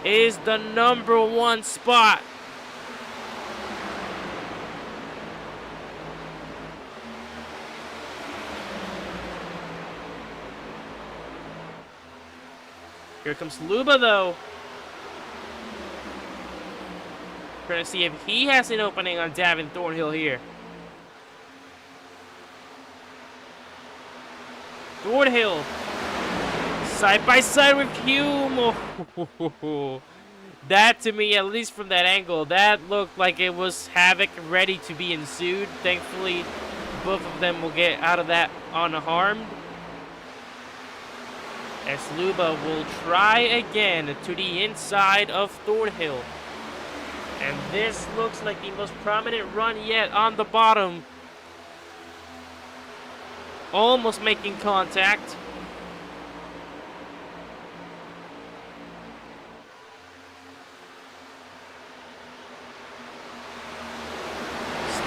is the number 1 spot. Here comes Luba, though. Trying to see if he has an opening on Davin Thornhill here. Thornhill side by side with Hume. Oh, that, to me, at least from that angle, that looked like it was havoc ready to be ensued. Thankfully, both of them will get out of that unharmed, as Luba will try again to the inside of Thornhill. And this looks like the most prominent run yet on the bottom. Almost making contact.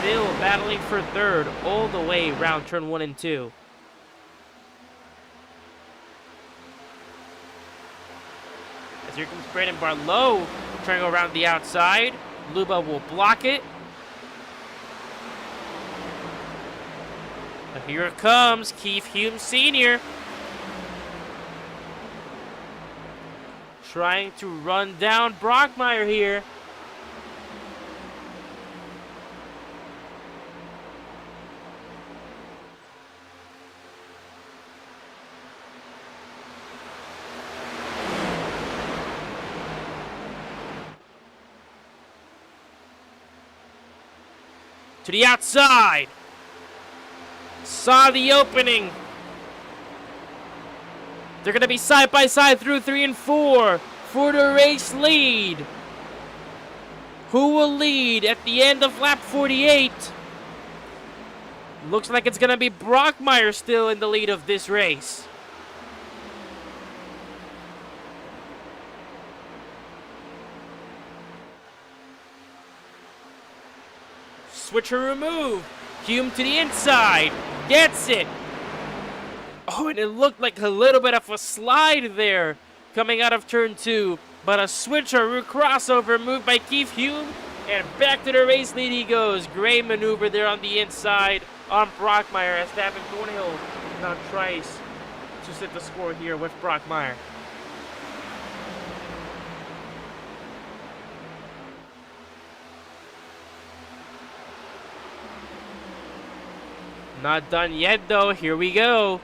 Still battling for third all the way around turn 1 and 2. As here comes Brandon Barlow trying to go around the outside. Luba will block it. And here it comes, Keith Hume Sr. trying to run down Brockmeyer here. To the outside. Saw the opening. They're going to be side by side through 3 and 4 for the race lead. Who will lead at the end of lap 48? Looks like it's going to be Brockmeyer still in the lead of this race. Switcher remove. Hume to the inside. Gets it. Oh, and it looked like a little bit of a slide there coming out of turn 2. But a switcher crossover move by Keith Hume. And back to the race lead he goes. Great maneuver there on the inside on Brockmeyer, as Davin Thornhill now tries to set the score here with Brockmeyer. Not done yet, though. Here we go.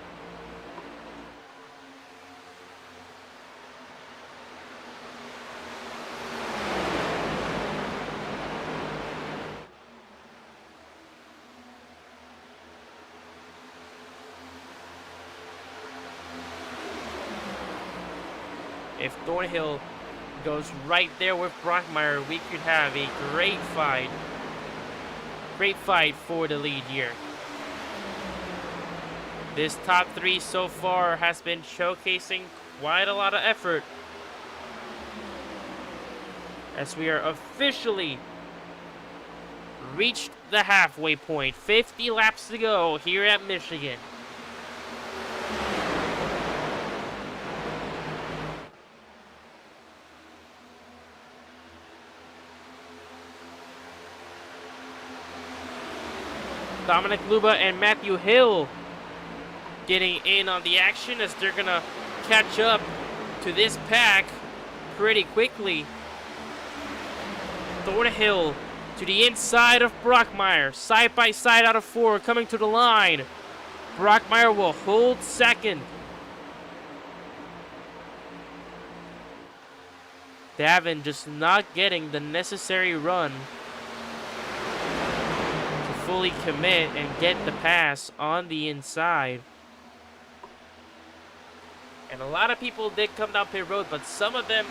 If Thornhill goes right there with Brockmeyer, we could have a great fight. Great fight for the lead here. This top three so far has been showcasing quite a lot of effort, as we are officially reached the halfway point. 50 laps to go here at Michigan. Dominic Luba and Matthew Hill getting in on the action, as they're gonna catch up to this pack pretty quickly. Thornhill to the inside of Brockmeyer, side by side out of 4, coming to the line. Brockmeyer will hold second. Davin just not getting the necessary run to fully commit and get the pass on the inside. And a lot of people did come down pit road, but some of them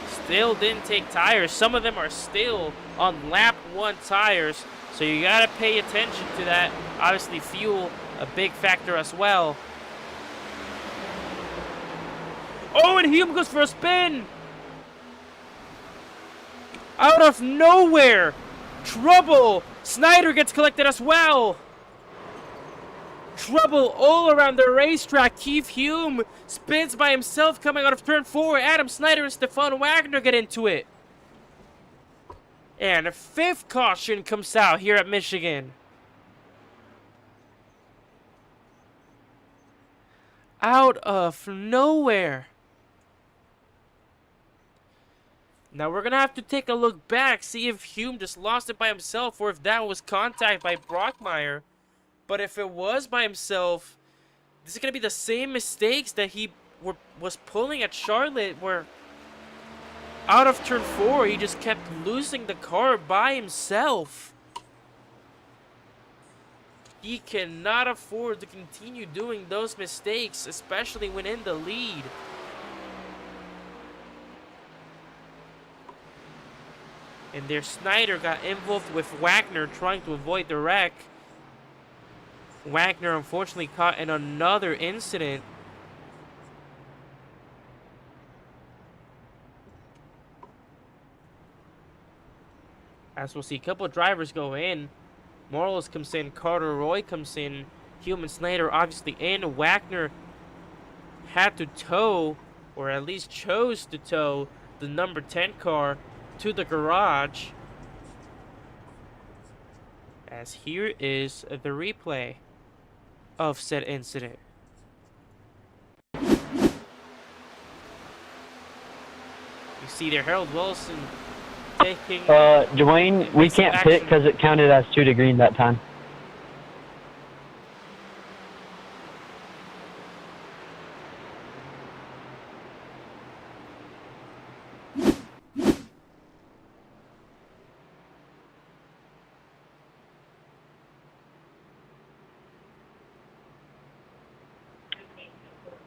still didn't take tires. Some of them are still on lap 1 tires. So you gotta pay attention to that. Obviously fuel, a big factor as well. Oh, and Hume goes for a spin! Out of nowhere! Trouble! Snyder gets collected as well! Trouble all around the racetrack. Keith Hume spins by himself coming out of turn 4. Adam Snyder and Stefan Wagner get into it. And a 5th caution comes out here at Michigan. Out of nowhere. Now we're going to have to take a look back, see if Hume just lost it by himself or if that was contact by Brockmeyer. But if it was by himself, this is going to be the same mistakes that he was pulling at Charlotte, where out of turn 4, he just kept losing the car by himself. He cannot afford to continue doing those mistakes, especially when in the lead. And there, Snyder got involved with Wagner trying to avoid the wreck. Wagner unfortunately caught in another incident. As we'll see, a couple of drivers go in. Morales comes in, Carter Roy comes in, Hume and Snyder obviously in. Wagner had to tow, or at least chose to tow, the number 10 car to the garage. As here is the replay of said incident. You see there, Harold Wilson taking...
Dwayne, we can't pit because it counted as 2 to green that time.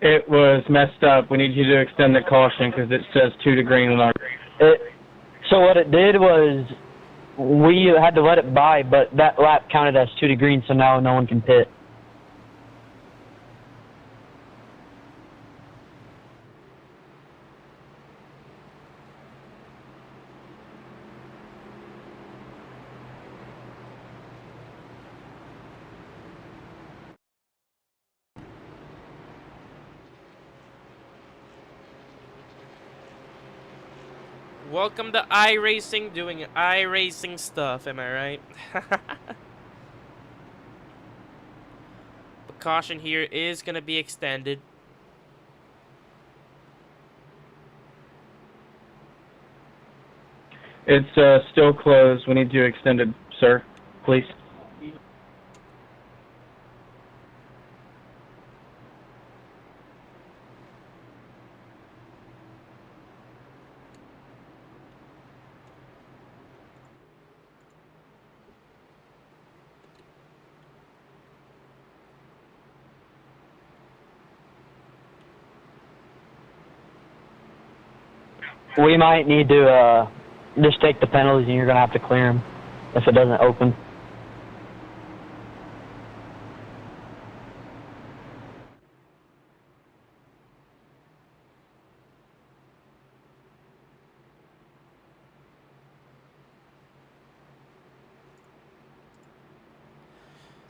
It was messed up. We need you to extend the caution because it says 2 to green on our...
So what it did was we had to let it by, but that lap counted as 2 to green, so now no one can pit.
Welcome to iRacing, doing iRacing stuff, am I right? The caution here is going to be extended.
It's still closed. We need to extend it, sir. Please.
We might need to just take the penalties, and you're gonna have to clear them if it doesn't open.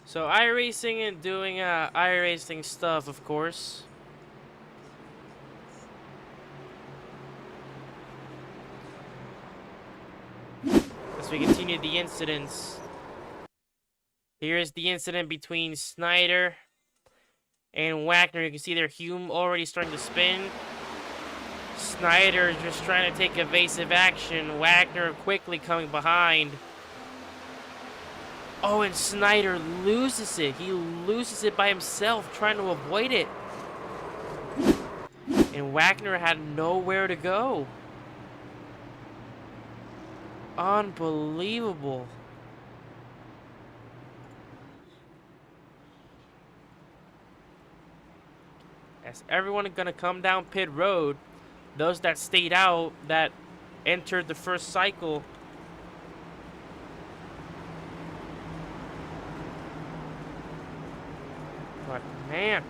So iRacing and doing iRacing stuff, of course. As we continue the incidents, here is the incident between Snyder and Wagner. You can see their Hume already starting to spin. Snyder is just trying to take evasive action. Wagner quickly coming behind. Oh, and Snyder loses it. He loses it by himself, trying to avoid it. And Wagner had nowhere to go. Unbelievable. As everyone is gonna come down pit road, those that stayed out, that entered the first cycle, but man,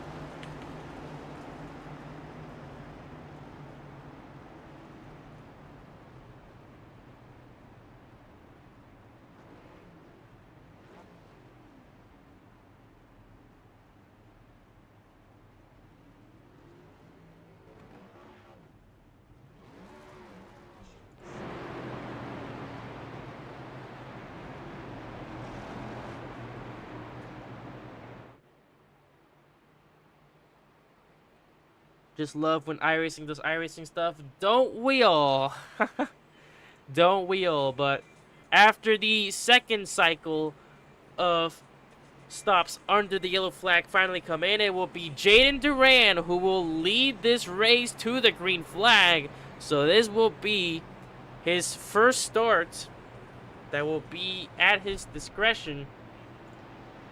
just love when iRacing does iRacing stuff. Don't we all? Don't we all? But after the second cycle of stops under the yellow flag finally come in, it will be Jaden Duran who will lead this race to the green flag. So this will be his first start that will be at his discretion.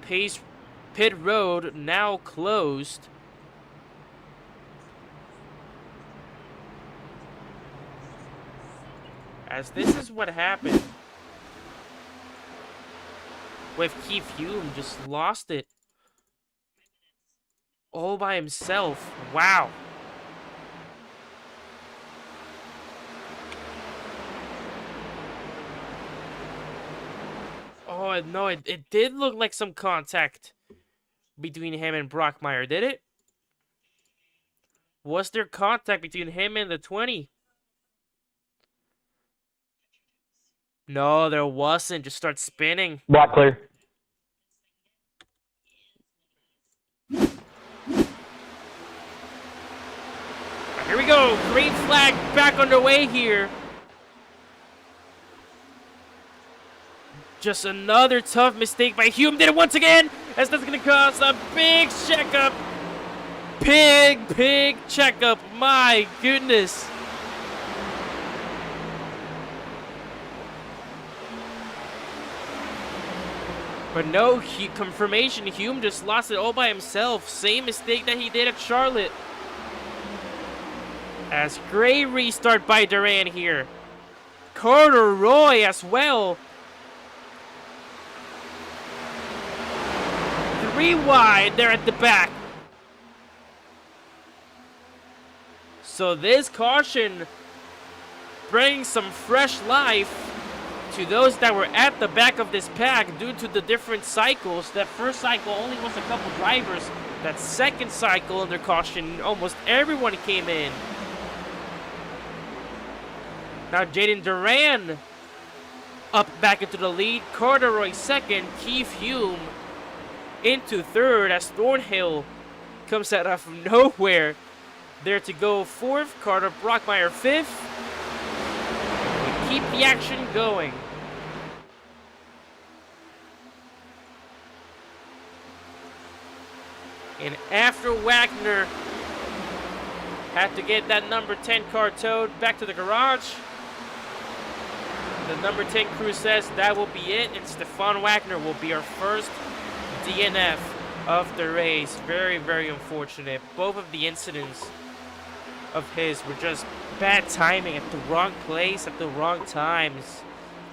Pit road now closed. As this is what happened with Keith Hume, just lost it all by himself. Wow. Oh, no, it did look like some contact between him and Brockmeyer, did it? Was there contact between him and the 20? No, there wasn't. Just start spinning.
Block clear.
Here we go. Green flag back underway here. Just another tough mistake by Hume. Did it once again. As that's going to cause a big checkup. Big checkup. My goodness. But no confirmation. Hume just lost it all by himself. Same mistake that he did at Charlotte. As great restart by Duran here. Carter Roy as well. 3 wide there at the back. So this caution brings some fresh life to those that were at the back of this pack due to the different cycles. That first cycle only was a couple drivers. That second cycle under caution, almost everyone came in. Now Jaden Duran up back into the lead. Carter second. Keith Hume into third as Thornhill comes out of nowhere there to go fourth. Carter Brockmeyer fifth. keep the action going. And after Wagner had to get that number 10 car towed back to the garage, the number 10 crew says that will be it, and Stefan Wagner will be our first DNF of the race. Very, very unfortunate. Both of the incidents of his were just bad timing at the wrong place at the wrong times.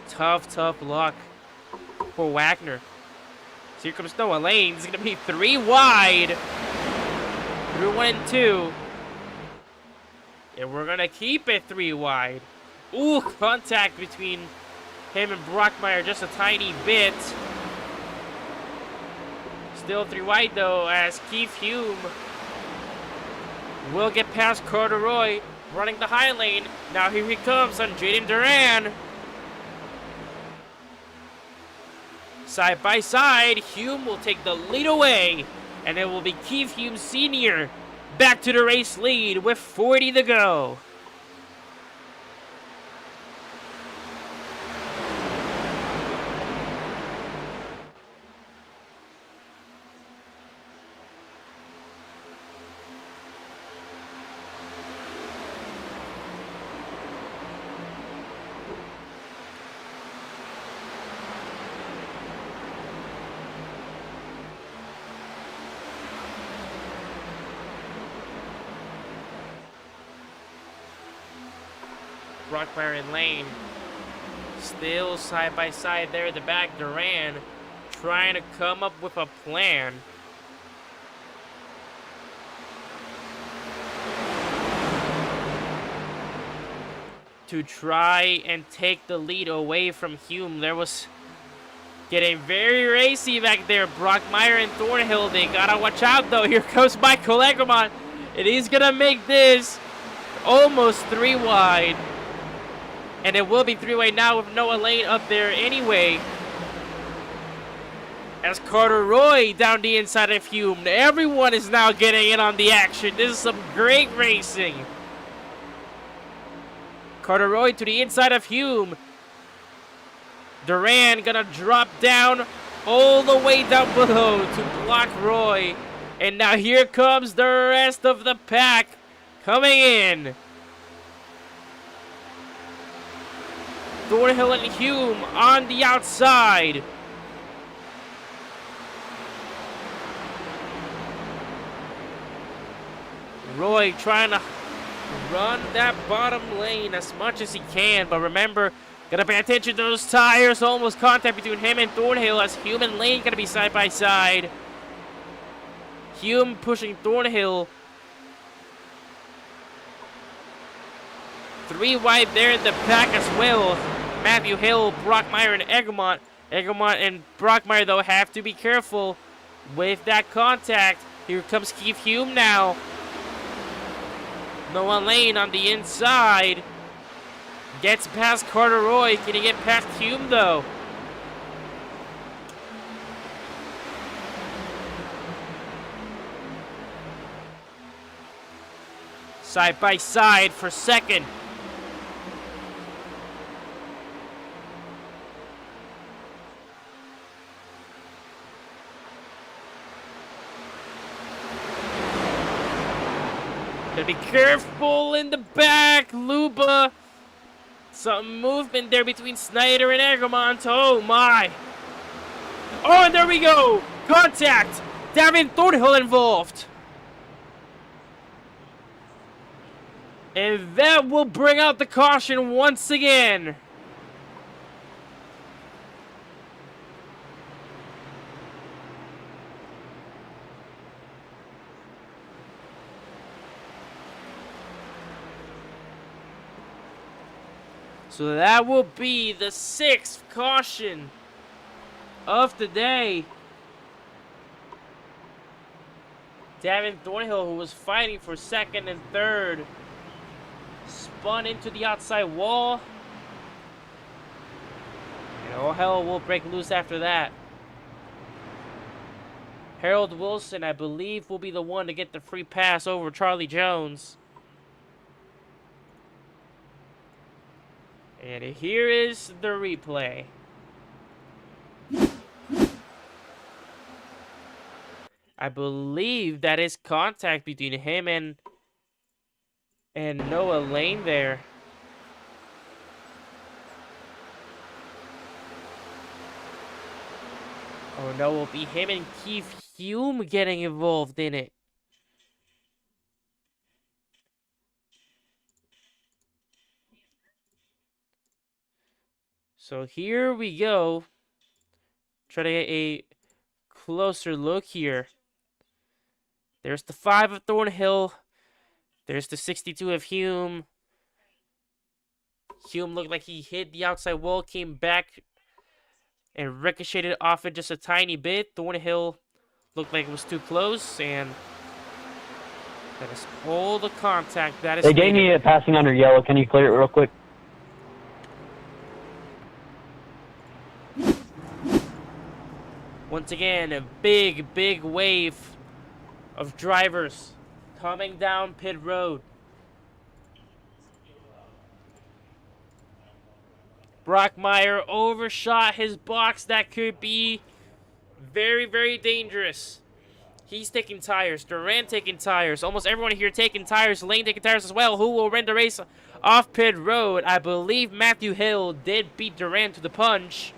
Tough, tough luck for Wagner. So here comes Noah Lane. It's going to be 3 wide through 1 and 2. And we're going to keep it 3 wide. Ooh, contact between him and Brockmeyer just a tiny bit. Still 3 wide though, as Keith Hume will get past Carter Roy running the high lane. Now here he comes on Jaden Duran. Side by side, Hume will take the lead away, and it will be Keith Hume Sr. back to the race lead with 40 to go. Brockmeyer and Lane still side by side there at the back. Duran trying to come up with a plan. To try and take the lead away from Hume. There was getting very racy back there. Brockmeyer and Thornhill, they gotta watch out though. Here comes Michael Egermont, and he's gonna make this almost 3 wide. And it will be 3 wide now with Noah Lane up there anyway. As Carter Roy down the inside of Hume. Everyone is now getting in on the action. This is some great racing. Carter Roy to the inside of Hume. Duran gonna drop down all the way down below to block Roy. And now here comes the rest of the pack coming in. Thornhill and Hume on the outside. Roy trying to run that bottom lane as much as he can, but remember, gotta pay attention to those tires. Almost contact between him and Thornhill, as Hume and Lane gonna be side by side. Hume pushing Thornhill. 3 wide there in the pack as well. Matthew Hill, Brockmeyer, and Egermont. Egermont and Brockmeyer, though, have to be careful with that contact. Here comes Keith Hume now. Noah Lane on the inside. Gets past Carter Roy. Can he get past Hume, though? Side by side for second. Gotta be careful in the back, Luba. Some movement there between Snyder and Egermont. Oh my. Oh, and there we go. Contact. Davin Thornhill involved. And that will bring out the caution once again. So that will be the 6th caution of the day. Davin Thornhill, who was fighting for 2nd and 3rd, spun into the outside wall. And all hell will break loose after that. Harold Wilson, I believe, will be the one to get the free pass over Charlie Jones. And here is the replay. I believe that is contact between him and Noah Lane there. Oh no, will be him and Keith Hume getting involved in it. So here we go. Try to get a closer look here. There's the 5 of Thornhill. There's the 62 of Hume. Hume looked like he hit the outside wall, came back and ricocheted off it just a tiny bit. Thornhill looked like it was too close, and that is all the contact that is
They gave me a passing under yellow. Can you clear it real quick?
Once again, a big wave of drivers coming down pit road. Brockmeyer overshot his box. That could be very dangerous. He's taking tires. Durant taking tires. Almost everyone here taking tires. Lane taking tires as well. Who will win the race off pit road? I believe Matthew Hill did beat Durant to the punch.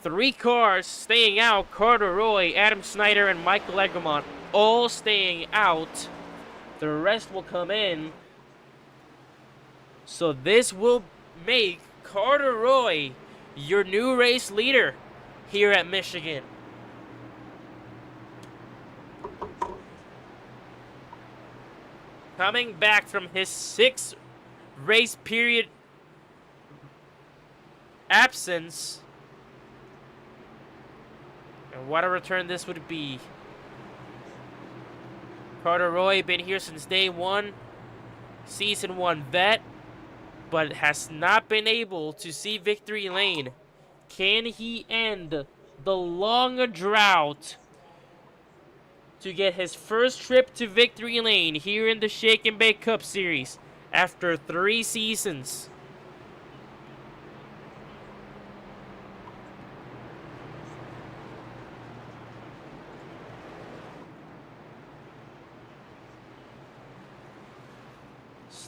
Three cars staying out. Carter Roy, Adam Snyder, and Michael Egremont all staying out. The rest will come in. So this will make Carter Roy your new race leader here at Michigan. Coming back from his 6 race period absence. And what a return this would be. Carter Roy been here since day 1. Season 1 vet. But has not been able to see victory lane. Can he end the long drought to get his first trip to victory lane here in the Shake and Bake Cup Series after 3 seasons?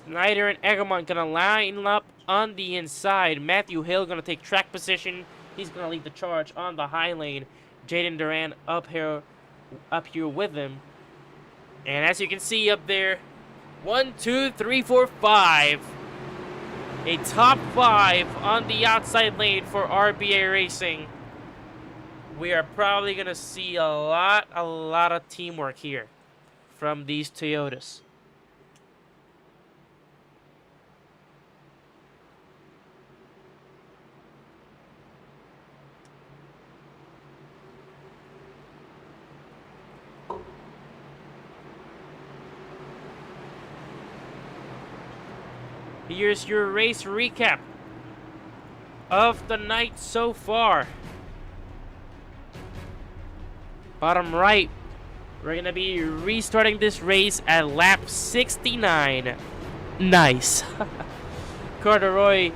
Snyder and Egremont gonna line up on the inside. Matthew Hill gonna take track position. He's gonna lead the charge on the high lane. Jaden Duran up here with him. And as you can see up there, 1, 2, 3, 4, 5. A top 5 on the outside lane for RBA Racing. We are probably gonna see a lot of teamwork here from these Toyotas. Here's your race recap of the night so far. Bottom right, we're going to be restarting this race at lap 69. Nice. Carter Roy,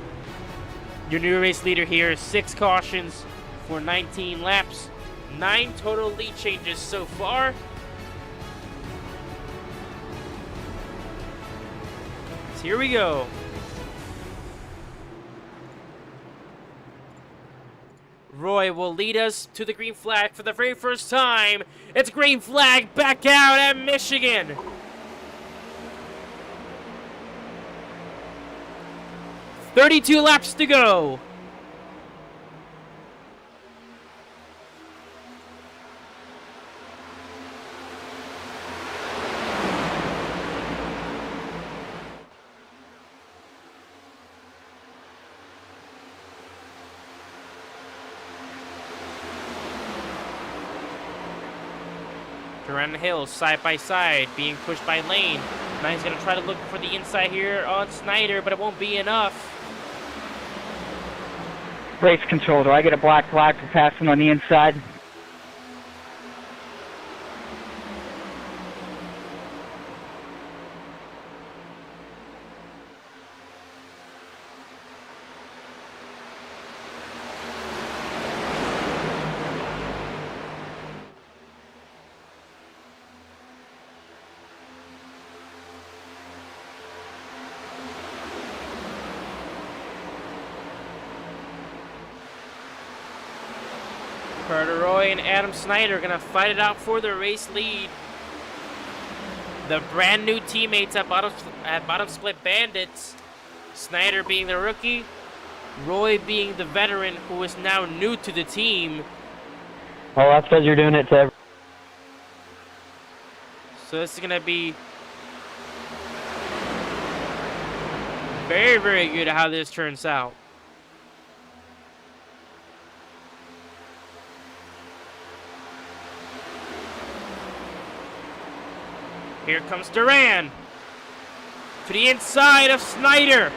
your new race leader here. 6 cautions for 19 laps. 9 total lead changes so far. So here we go. Roy will lead us to the green flag for the very first time. It's green flag back out at Michigan. "32 laps to go." Around the hill, side by side, being pushed by Lane. Now he's going to try to look for the inside here on Snyder, but it won't be enough.
Race control, do I get a black flag for passing on the inside?
Carter Roy and Adam Snyder gonna fight it out for the race lead. The brand new teammates at bottom split Bandits. Snyder being the rookie, Roy being the veteran who is now new to the team.
Well, that's because you're doing it to every.
So this is gonna be very, very good how this turns out. Here comes Duran to the inside of Snyder.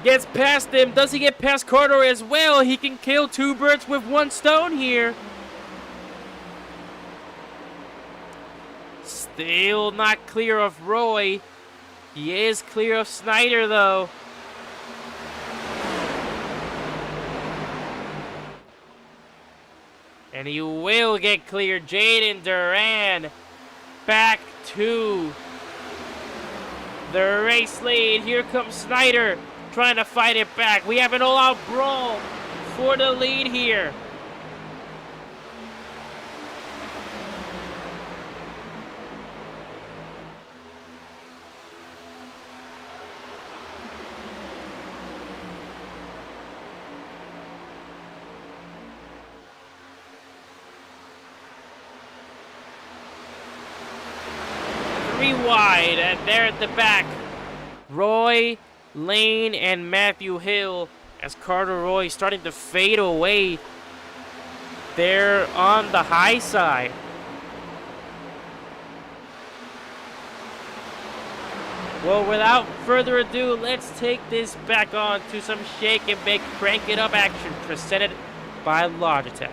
Gets past him. Does he get past Carter as well? He can kill two birds with one stone here. Still not clear of Roy. He is clear of Snyder though. And he will get cleared. Jaden Duran back to the race lead. Here comes Snyder trying to fight it back. We have an all-out brawl for the lead here. Three wide, and there at the back, Roy, Lane, and Matthew Hill, as Carter Roy starting to fade away there on the high side. Well, without further ado, let's take this back on to some shake and bake, crank it up action presented by Logitech.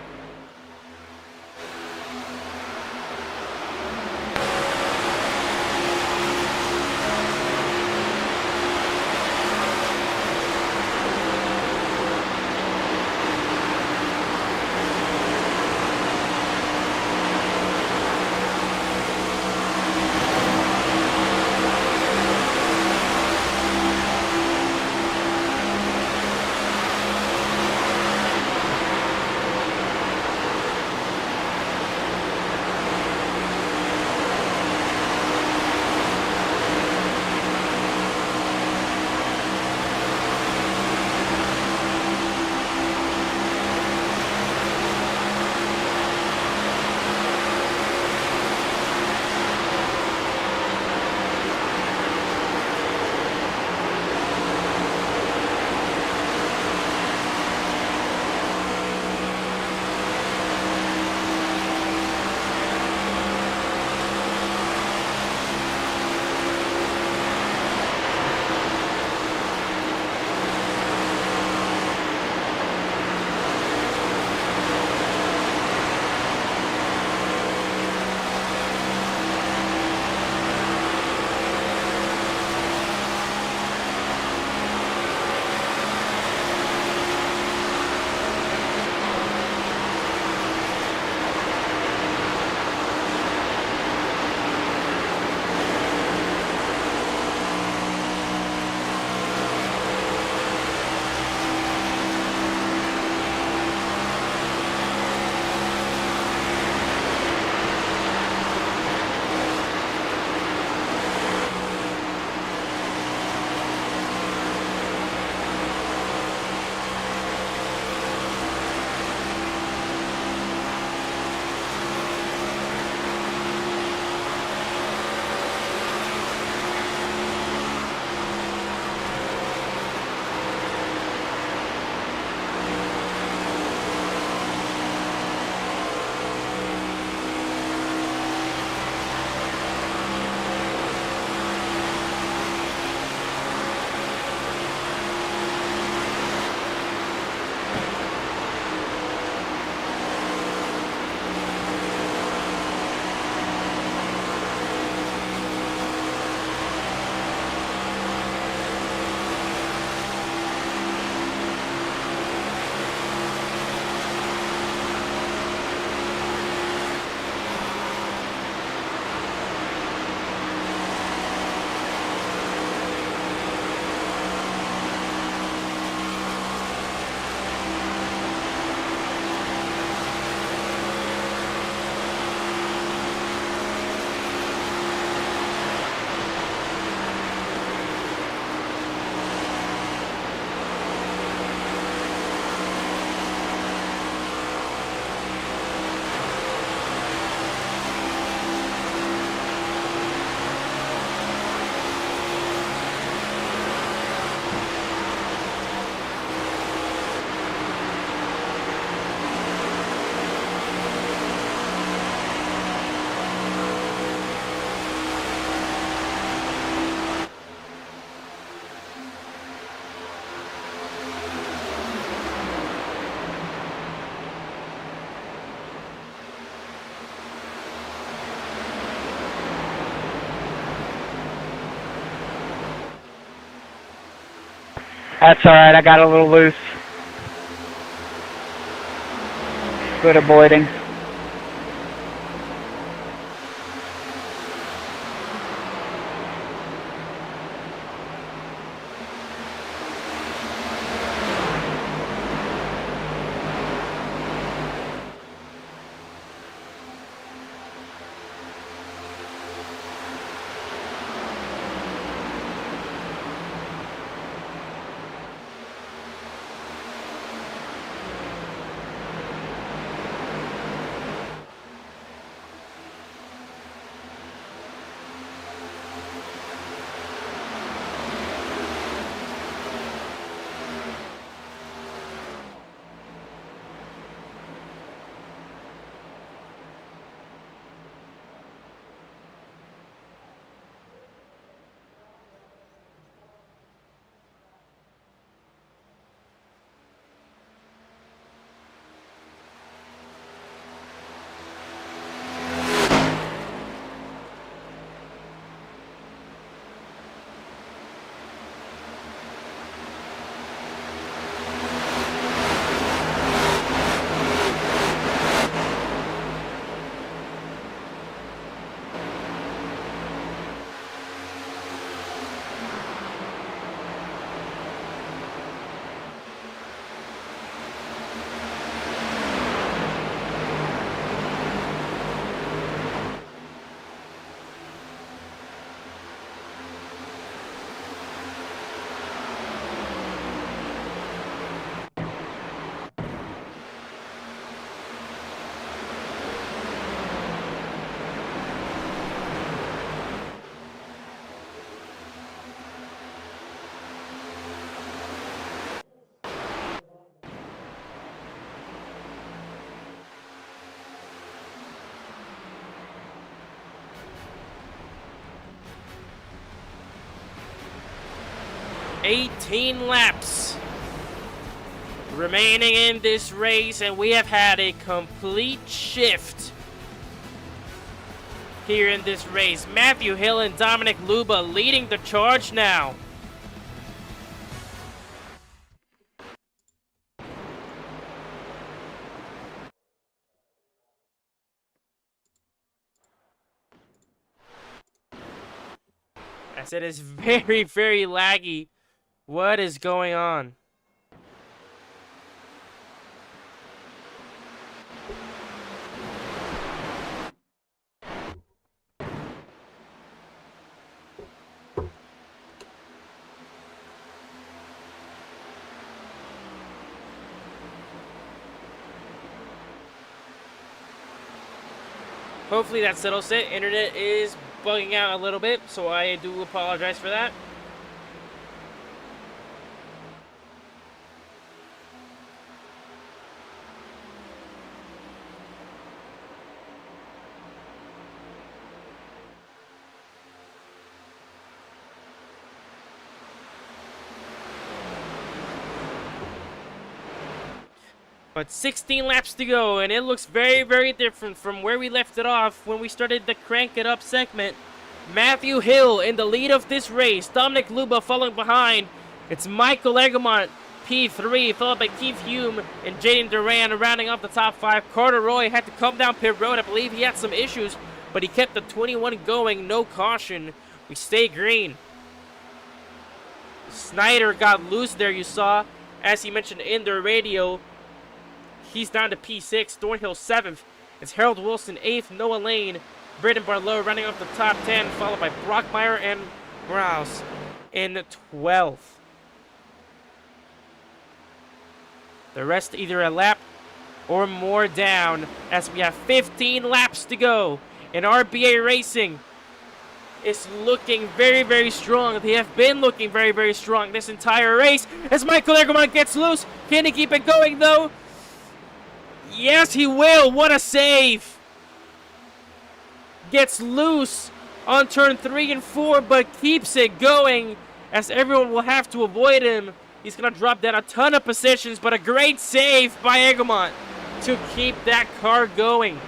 That's alright, I got a little loose. Good avoiding.
$18 laps remaining in this race, and we have had a complete shift here in this race. Matthew Hill and Dominic Luba leading the charge now. As it is very, very laggy. What is going on? Hopefully that settles it. Internet is bugging out a little bit, so I do apologize for that. But 16 laps to go, and it looks very, very different from where we left it off when we started the Crank It Up segment. Matthew Hill in the lead of this race. Dominic Luba following behind. It's Michael Egermont, P3, followed by Keith Hume and Jaden Duran rounding off the top 5. Carter Roy had to come down pit road. I believe he had some issues, but he kept the 21 going. No caution. We stay green. Snyder got loose there, you saw, as he mentioned in the radio. He's down to P6, Thornhill 7th. It's Harold Wilson 8th, Noah Lane, Braden Barlow running off the top 10, followed by Brockmeyer and Rouse in 12th. The rest either a lap or more down, as we have 15 laps to go. And RBA Racing is looking very, very strong. They have been looking very, very strong this entire race. As Michael Egermont gets loose, can he keep it going though? Yes, he will. What a save. Gets loose on turn 3 and 4, but keeps it going, as everyone will have to avoid him. He's going to drop down a ton of positions, but a great save by Egermont to keep that car going.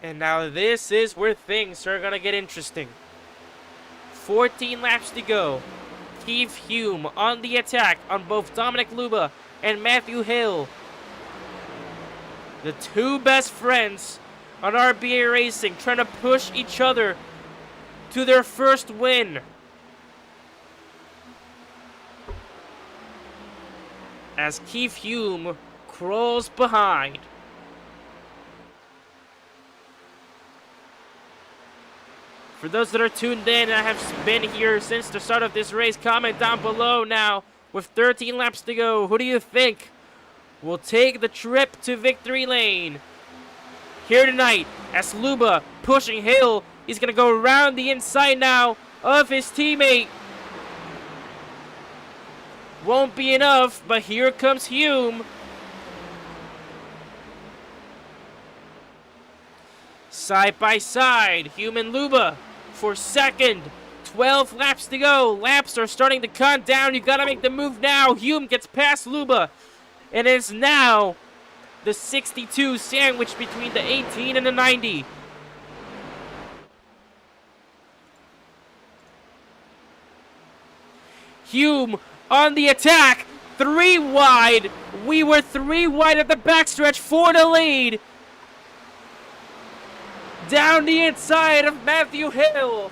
And now this is where things are going to get interesting. 14 laps to go. Keith Hume on the attack on both Dominic Luba and Matthew Hill. The two best friends on RBA Racing trying to push each other to their first win. As Keith Hume crawls behind. For those that are tuned in, I have been here since the start of this race. Comment down below now. With 13 laps to go, who do you think will take the trip to victory lane? Here tonight, as Luba pushing Hill, he's going to go around the inside now of his teammate. Won't be enough, but here comes Hume. Side by side, Hume and Luba for second. 12 laps to go. Laps are starting to count down. You gotta make the move now. Hume gets past Luba. And it's now the 62 sandwich between the 18 and the 90. Hume on the attack. 3 wide. We were 3 wide at the backstretch for the lead. Down the inside of Matthew Hill.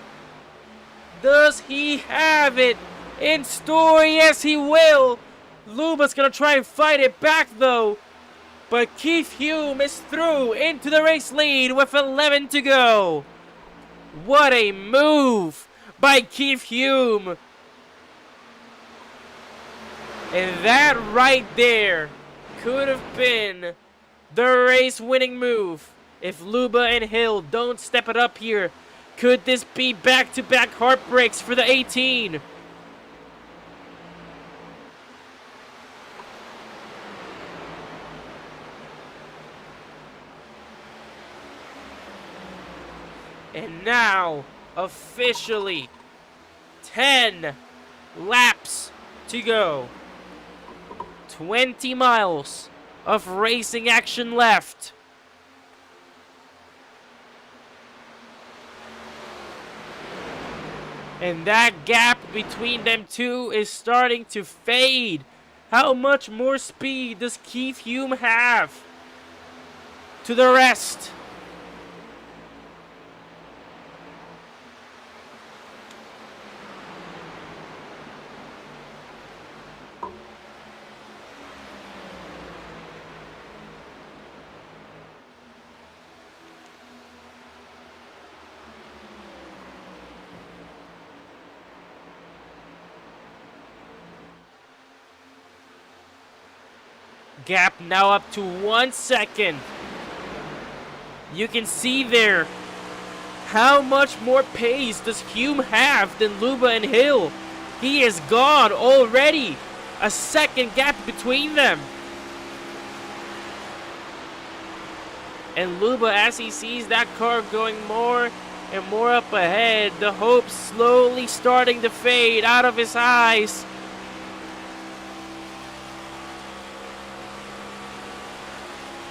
Does he have it in store? Yes, he will. Luba's going to try and fight it back, though. But Keith Hume is through into the race lead with 11 to go. What a move by Keith Hume. And that right there could have been the race-winning move. If Luba and Hill don't step it up here, could this be back-to-back heartbreaks for the 18? And now, officially, 10 laps to go. 20 miles of racing action left. And that gap between them two is starting to fade. How much more speed does Keith Hume have to the rest? Gap now up to 1 second. You can see there how much more pace does Hume have than Luba and Hill. He is gone already. A second gap between them. And Luba, as he sees that car going more and more up ahead, the hope slowly starting to fade out of his eyes.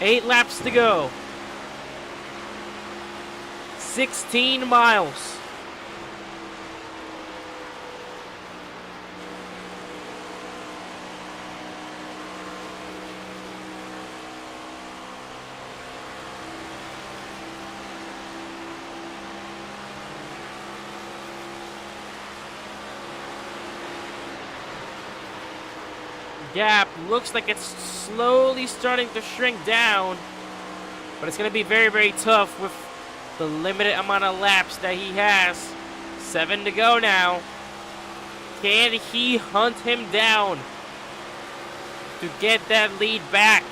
Eight laps to go. 16 miles. Gap looks like it's slowly starting to shrink down, but it's going to be very, very tough with the limited amount of laps that he has. 7 to go now. Can he hunt him down to get that lead back?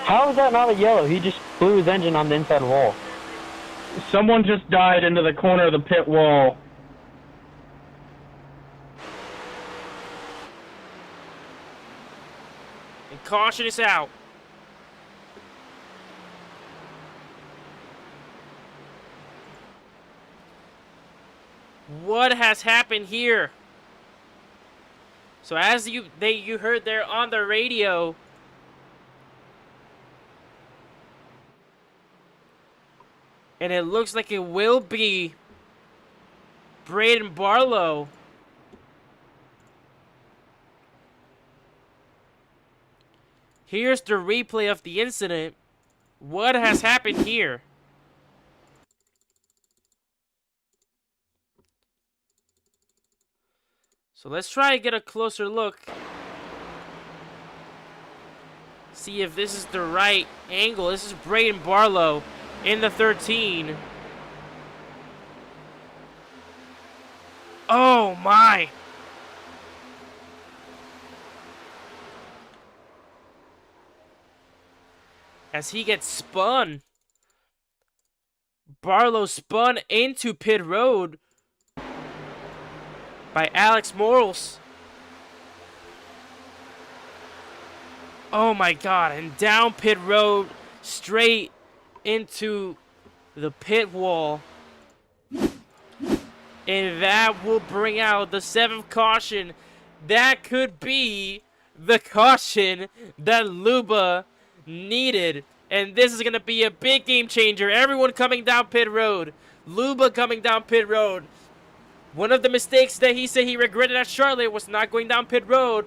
How is that not a yellow? He just blew his engine on the inside wall.
Someone just died into the corner of the pit wall.
And caution is out. What has happened here? So as you heard there on the radio, and it looks like it will be Braden Barlow. Here's the replay of the incident. What has happened here? So let's try and get a closer look. See if this is the right angle. This is Braden Barlow in the 13. Oh my! As he gets spun. Barlow spun into pit road by Alex Morales. Oh my god, and down pit road, straight into the pit wall. And that will bring out the 7th caution. That could be the caution that Luba needed. And this is going to be a big game changer. Everyone coming down pit road. Luba coming down pit road. One of the mistakes that he said he regretted at Charlotte was not going down pit road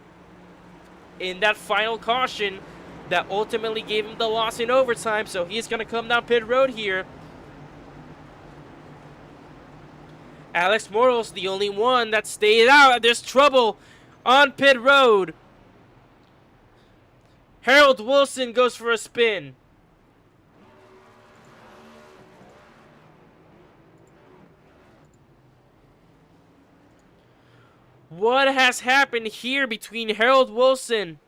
in that final caution that ultimately gave him the loss in overtime. So he's going to come down pit road here. Alex Morales, the only one that stayed out. There's trouble on pit road. Harold Wilson goes for a spin. What has happened here between Harold Wilson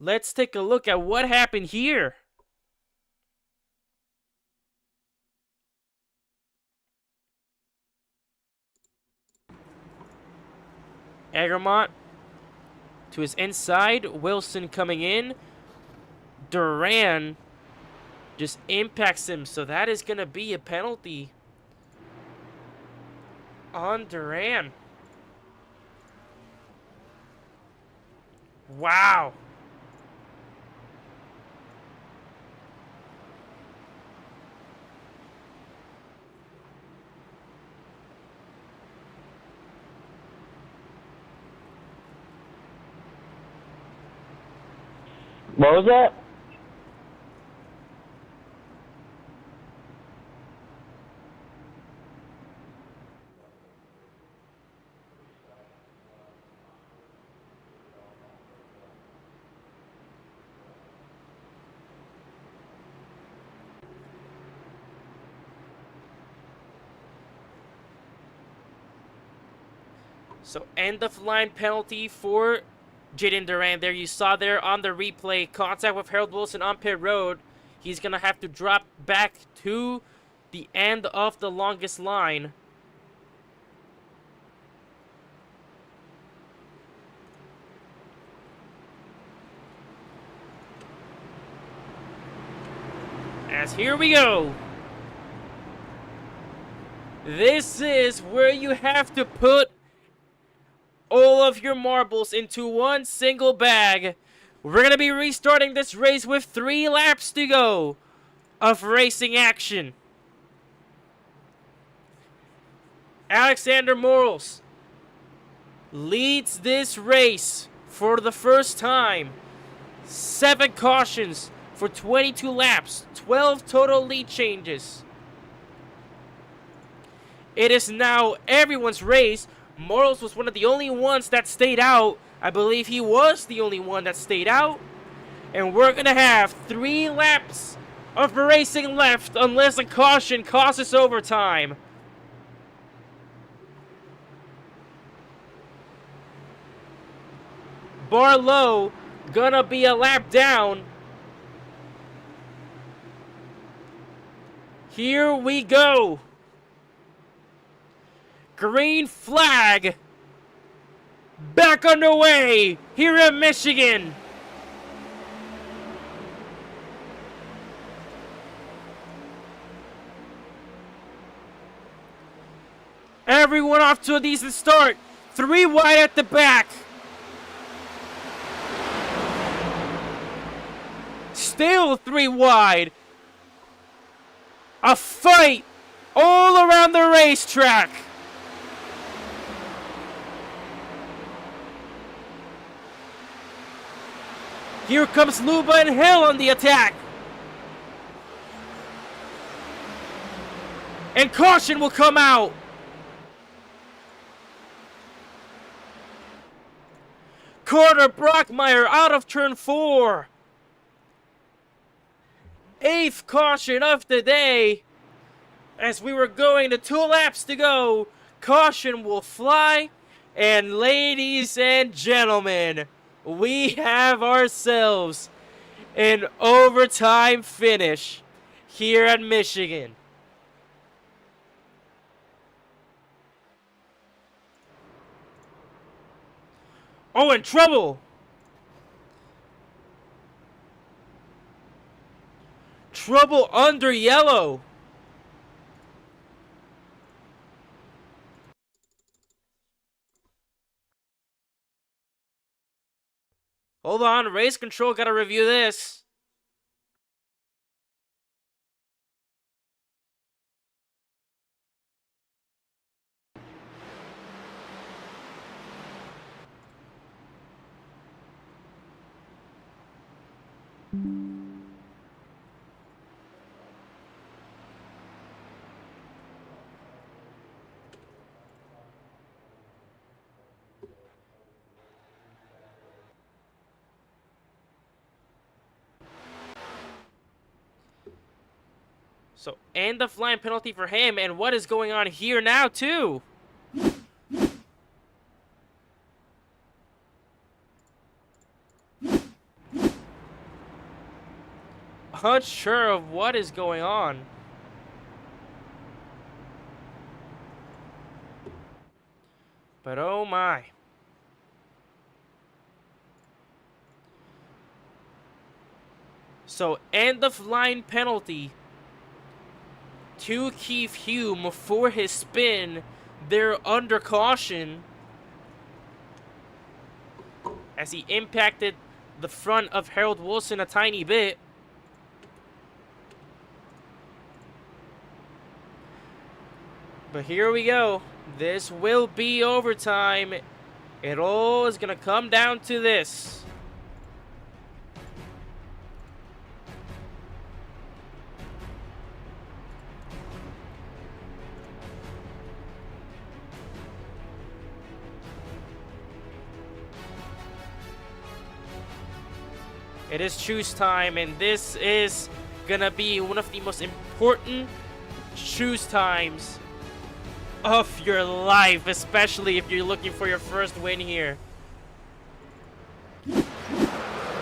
Let's take a look at what happened here. Egremont to his inside. Wilson coming in. Duran just impacts him. So that is going to be a penalty on Duran. Wow.
What was that?
So end of line penalty for Jaden Duran. There you saw there on the replay. Contact with Harold Wilson on pit road. He's going to have to drop back to the end of the longest line. As here we go. This is where you have to put all of your marbles into one single bag. We're going to be restarting this race with 3 laps to go of racing action. Alexander Morales leads this race for the first time. 7 cautions for 22 laps, 12 total lead changes. It is now everyone's race. Morales was one of the only ones that stayed out. I believe he was the only one that stayed out. And we're going to have 3 laps of racing left unless a caution costs us overtime. Barlow gonna be a lap down. Here we go. Green flag back underway here in Michigan. everyone off to a decent start. 3 wide at the back. Still 3 wide. A fight all around the racetrack. Here comes Luba and Hill on the attack. And caution will come out. Carter Brockmeyer out of turn 4. 8th caution of the day. As we were going to 2 laps to go, caution will fly. And ladies and gentlemen, we have ourselves an overtime finish here at Michigan. Oh, in trouble! Trouble under yellow. Hold on, race control, gotta review this. So, end of line penalty for him, and what is going on here now, too? Unsure of what is going on. But oh my. So, end of line penalty to Keith Hume for his spin. They're under caution as he impacted the front of Harold Wilson a tiny bit. But here we go. This will be overtime. It all is going to come down to this. It is choose time, and this is gonna be one of the most important choose times of your life, especially if you're looking for your first win here.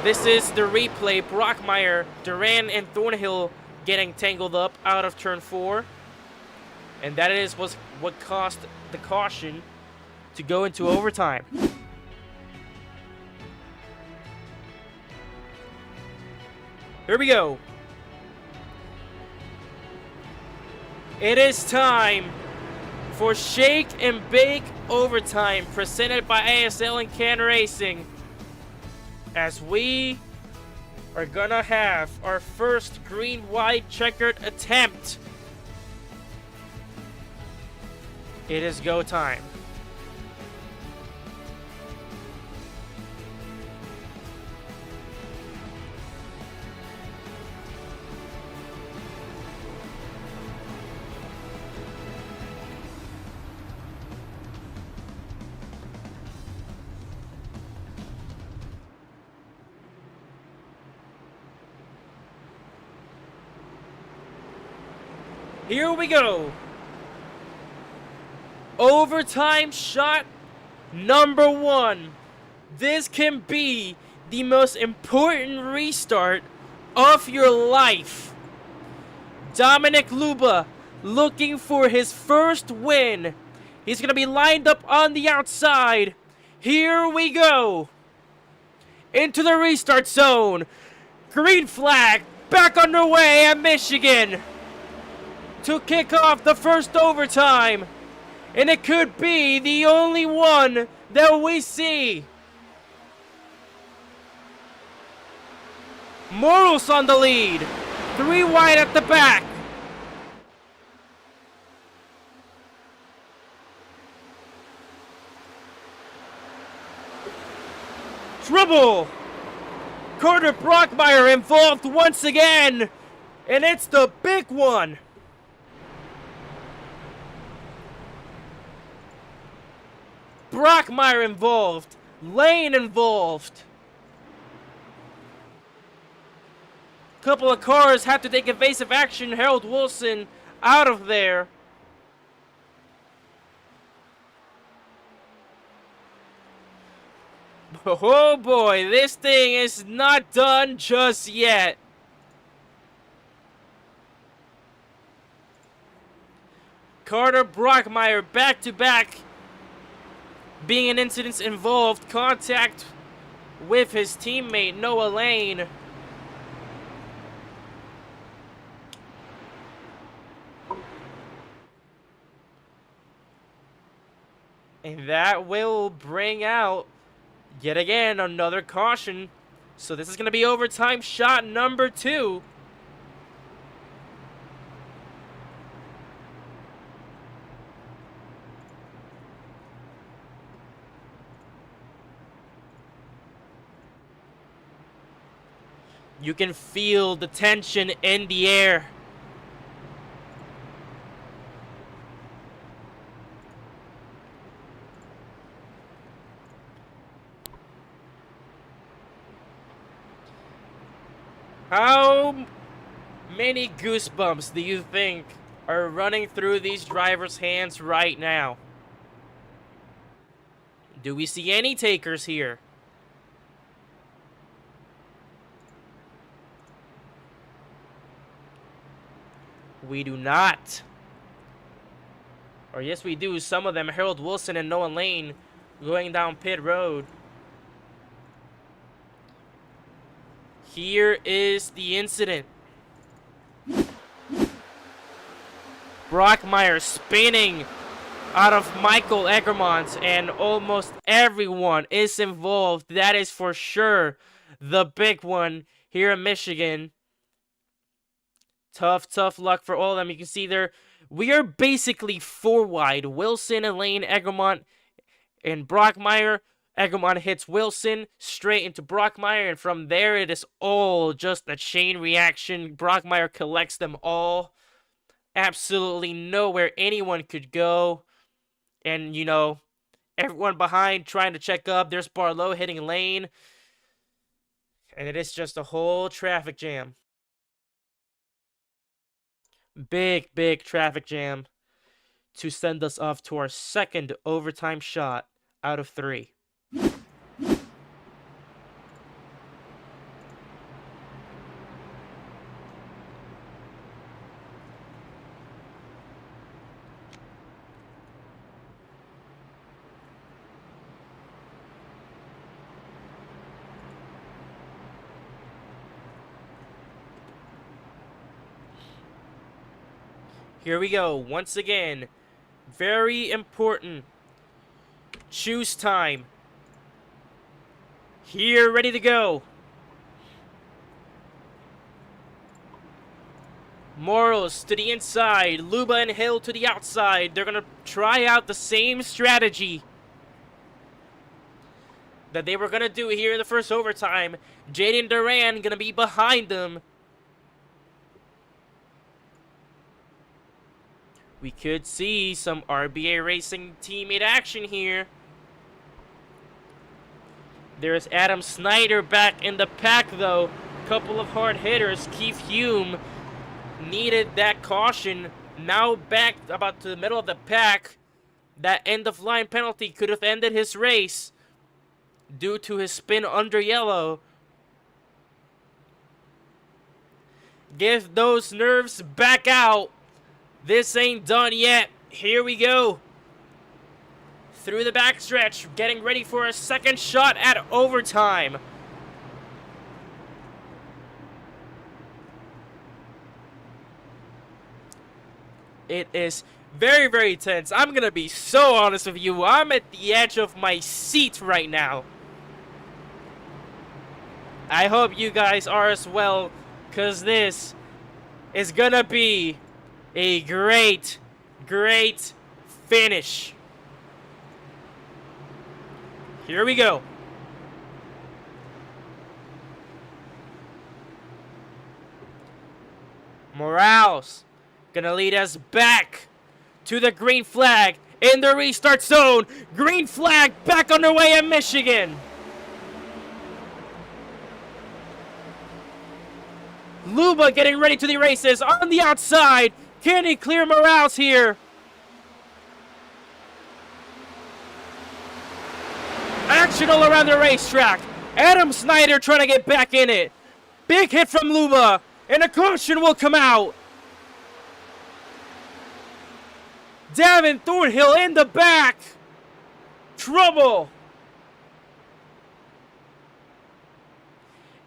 This is the replay. Brockmeyer, Duran, and Thornhill getting tangled up out of turn 4. And that is what caused the caution to go into overtime. Here we go. It is time for Shake and Bake Overtime, presented by ASL and Can Racing, as we are gonna have our first green-white checkered attempt. It is go time. Here we go. Overtime shot number 1. This can be the most important restart of your life. Dominic Luba looking for his first win. He's going to be lined up on the outside. Here we go. Into the restart zone. Green flag back underway at Michigan to kick off the first overtime. And it could be the only one that we see. Morals on the lead. 3 wide at the back. Trouble. Carter Brockmeyer involved once again. And it's the big one. Brockmeyer involved. Lane involved. Couple of cars have to take evasive action. Harold Wilson out of there. Oh boy, this thing is not done just yet. Carter Brockmeyer back to back being in incidents involved contact with his teammate Noah Lane. And that will bring out yet again another caution. So this is going to be overtime shot number 2. You can feel the tension in the air. How many goosebumps do you think are running through these drivers' hands right now? Do we see any takers here? We do not. Or yes, we do. Some of them, Harold Wilson and Noah Lane, going down pit road. Here is the incident. Brockmeyer spinning out of Michael Egermont, and almost everyone is involved. That is for sure the big one here in Michigan. Tough luck for all of them. You can see there, we are basically 4 wide. Wilson, Lane, Egermont, and Brockmeyer. Egermont hits Wilson straight into Brockmeyer, and from there it is all just a chain reaction. Brockmeyer collects them all. Absolutely nowhere anyone could go. And, you know, everyone behind trying to check up. There's Barlow hitting Lane. And it is just a whole traffic jam. Big traffic jam to send us off to our second overtime shot out of 3. Here we go, once again. Very important. Choose time. Here, ready to go. Morals to the inside. Luba and Hill to the outside. They're going to try out the same strategy that they were going to do here in the first overtime. Jaden Duran going to be behind them. We could see some RBA Racing teammate action here. There's Adam Snyder back in the pack, though. Couple of hard hitters. Keith Hume needed that caution. Now back about to the middle of the pack. That end-of-line penalty could have ended his race due to his spin under yellow. Get those nerves back out. This ain't done yet. Here we go. Through the backstretch, getting ready for a second shot at overtime. It is Very, very tense. I'm gonna be so honest with you. I'm at the edge of my seat right now. I hope you guys are as well, because this is gonna be a great, great finish. Here we go. Morales gonna lead us back to the green flag in the restart zone. Green flag back underway in Michigan. Luba getting ready to the races on the outside. Can he clear Morales here? Action all around the racetrack. Adam Snyder trying to get back in it. Big hit from Luba, and a caution will come out. Davin Thornhill in the back. Trouble.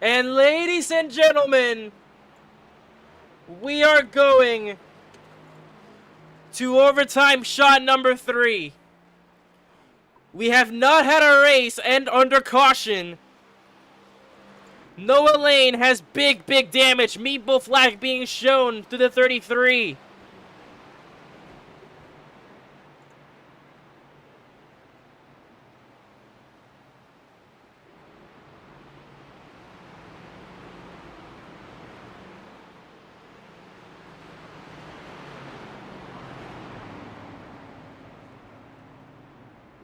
And ladies and gentlemen, we are going to overtime shot number 3. We have not had a race end under caution. Noah Lane has big, big damage. Meatball flag being shown to the 33.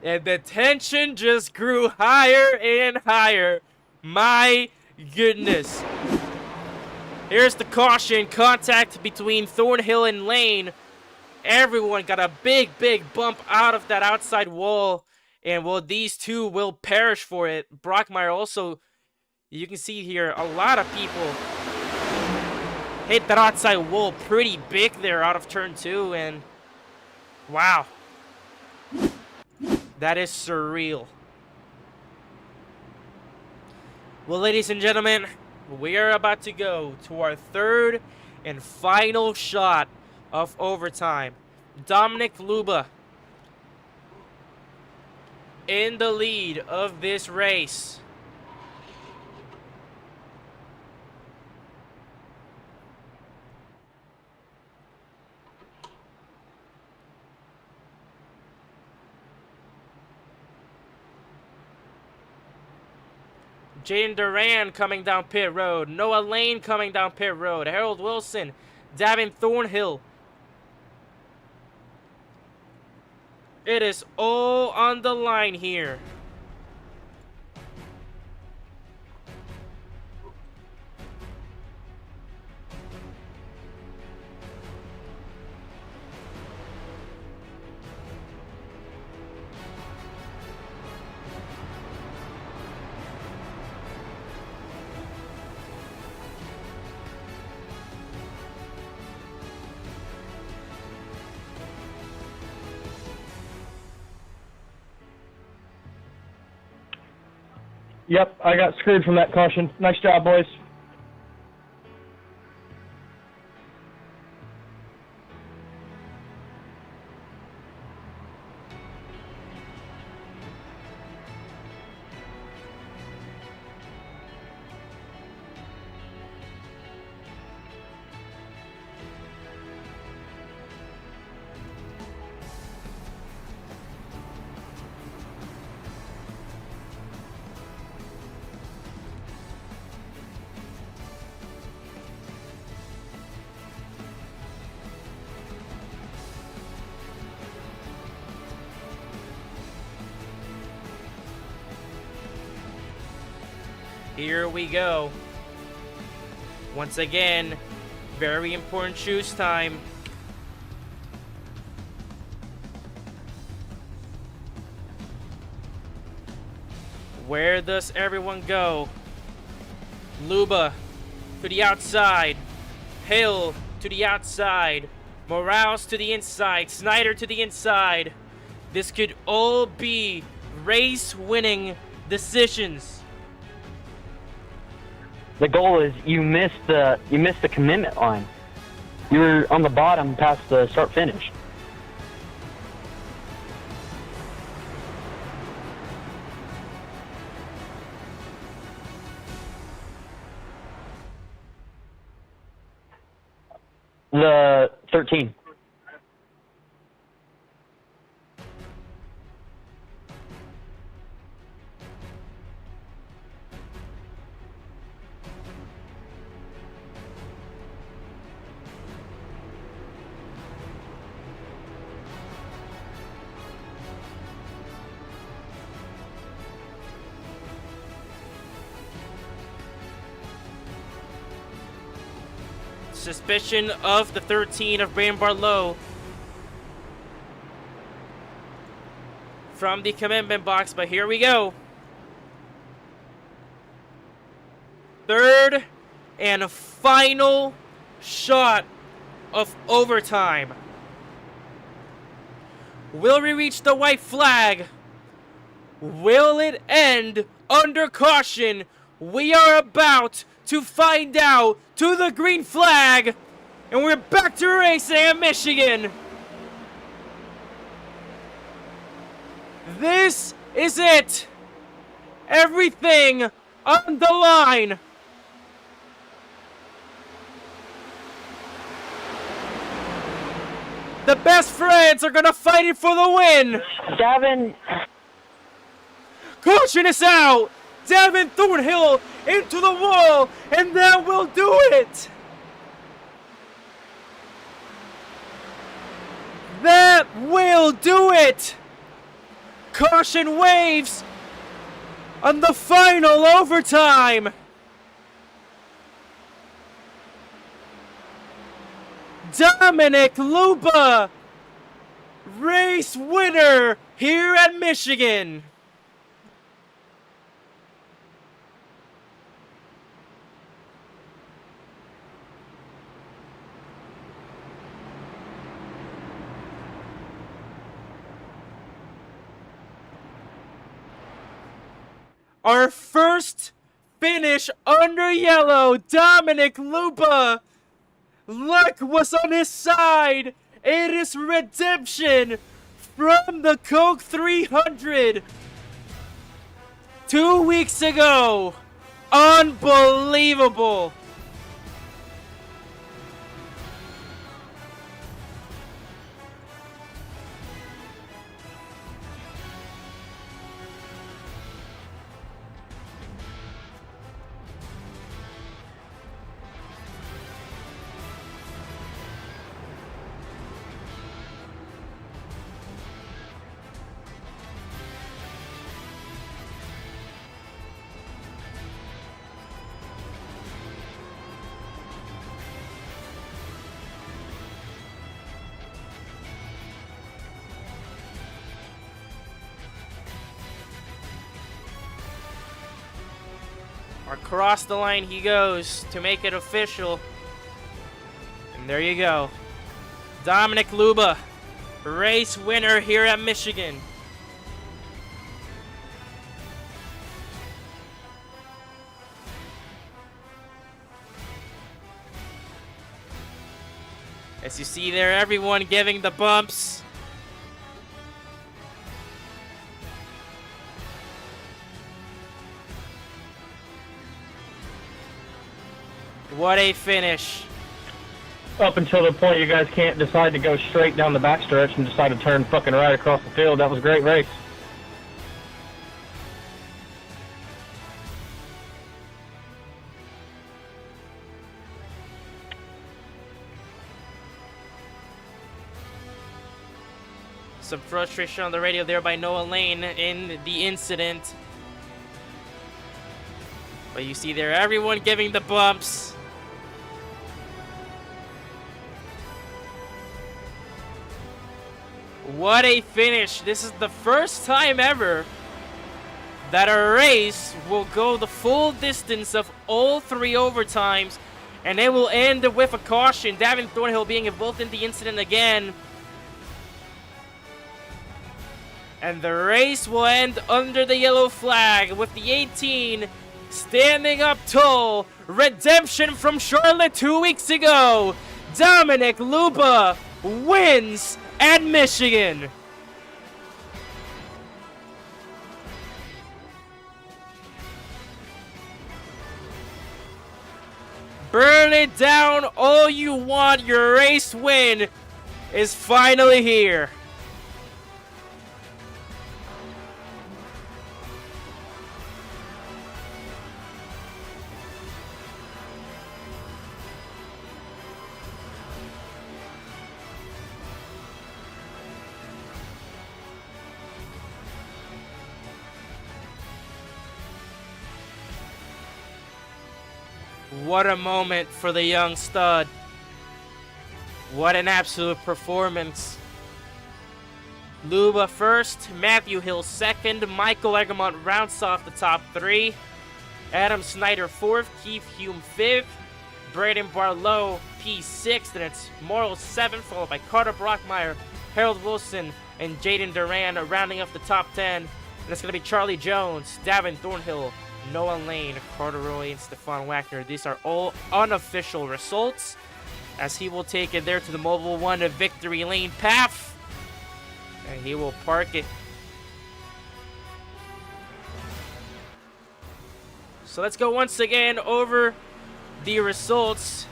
And the tension just grew higher and higher. My goodness. Here's the caution. Contact between Thornhill and Lane. Everyone got a big, big bump out of that outside wall. And well, these two will perish for it. Brockmeyer also, you can see here, a lot of people hit that outside wall pretty big there out of turn 2. And wow. That is surreal. Well, ladies and gentlemen, we are about to go to our third and final shot of overtime. Dominic Luba in the lead of this race. Jaden Duran coming down pit road. Noah Lane coming down pit road. Harold Wilson. Davin Thornhill. It is all on the line here.
Yep, I got screwed from that caution. Nice job, boys.
Here we go. Once again, very important shoes time. Where does everyone go? Luba to the outside. Hill to the outside. Morales to the inside. Snyder to the inside. This could all be race-winning decisions.
The goal is you missed the commitment line. You were on the bottom past the start finish. The 13.
Suspicion of the 13 of Brian Barlow from the commitment box, but here we go. Third and final shot of overtime. Will we reach the white flag? Will it end under caution? We are about to find out to the green flag, and we're back to racing at Michigan. This is it. Everything on the line. The best friends are gonna fight it for the win.
Davin.
Caution is out. Davin Thornhill into the wall, and that will do it. That will do it. Caution waves on the final overtime. Dominic Luba, race winner here at Michigan. Our first finish under yellow, Dominic Luba. Luck was on his side. It is redemption from the Coke 300. 2 weeks ago. Unbelievable. Across the line he goes to make it official. And there you go. Dominic Luba, race winner here at Michigan. As you see there, everyone giving the bumps. What a finish.
Up until the point you guys can't decide to go straight down the backstretch and decide to turn fucking right across the field. That was a great race.
Some frustration on the radio there by Noah Lane in the incident. But you see there, everyone giving the bumps. What a finish. This is the first time ever that a race will go the full distance of all three overtimes, and it will end with a caution. Davin Thornhill being involved in the incident again. And the race will end under the yellow flag with the 18 standing up tall. Redemption from Charlotte 2 weeks ago. Dominic Luba wins at Michigan. Burn it down all you want. Your race win is finally here. What a moment for the young stud. What an absolute performance. Luba first, Matthew Hill second, Michael Egermont rounds off the top three, Adam Snyder fourth, Keith Hume fifth, Braden Barlow P6, then it's Morrill seventh, followed by Carter Brockmeyer, Harold Wilson, and Jaden Duran rounding off the top 10. And it's going to be Charlie Jones, Davin Thornhill, Noah Lane, Carter Roy, and Stefan Wagner. These are all unofficial results, as he will take it there to the Mobile One victory lane path, and he will park it. So let's go once again over the results,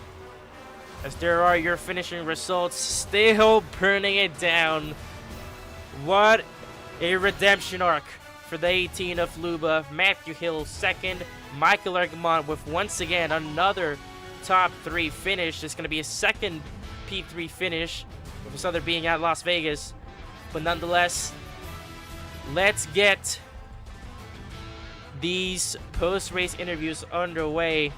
as there are your finishing results. Still burning it down. What a redemption arc for the 18 of Luba. Matthew Hill second, Michael Egermont with once again another top 3 finish. It's going to be a second P3 finish, with this other being at Las Vegas. But nonetheless, let's get these post-race interviews underway.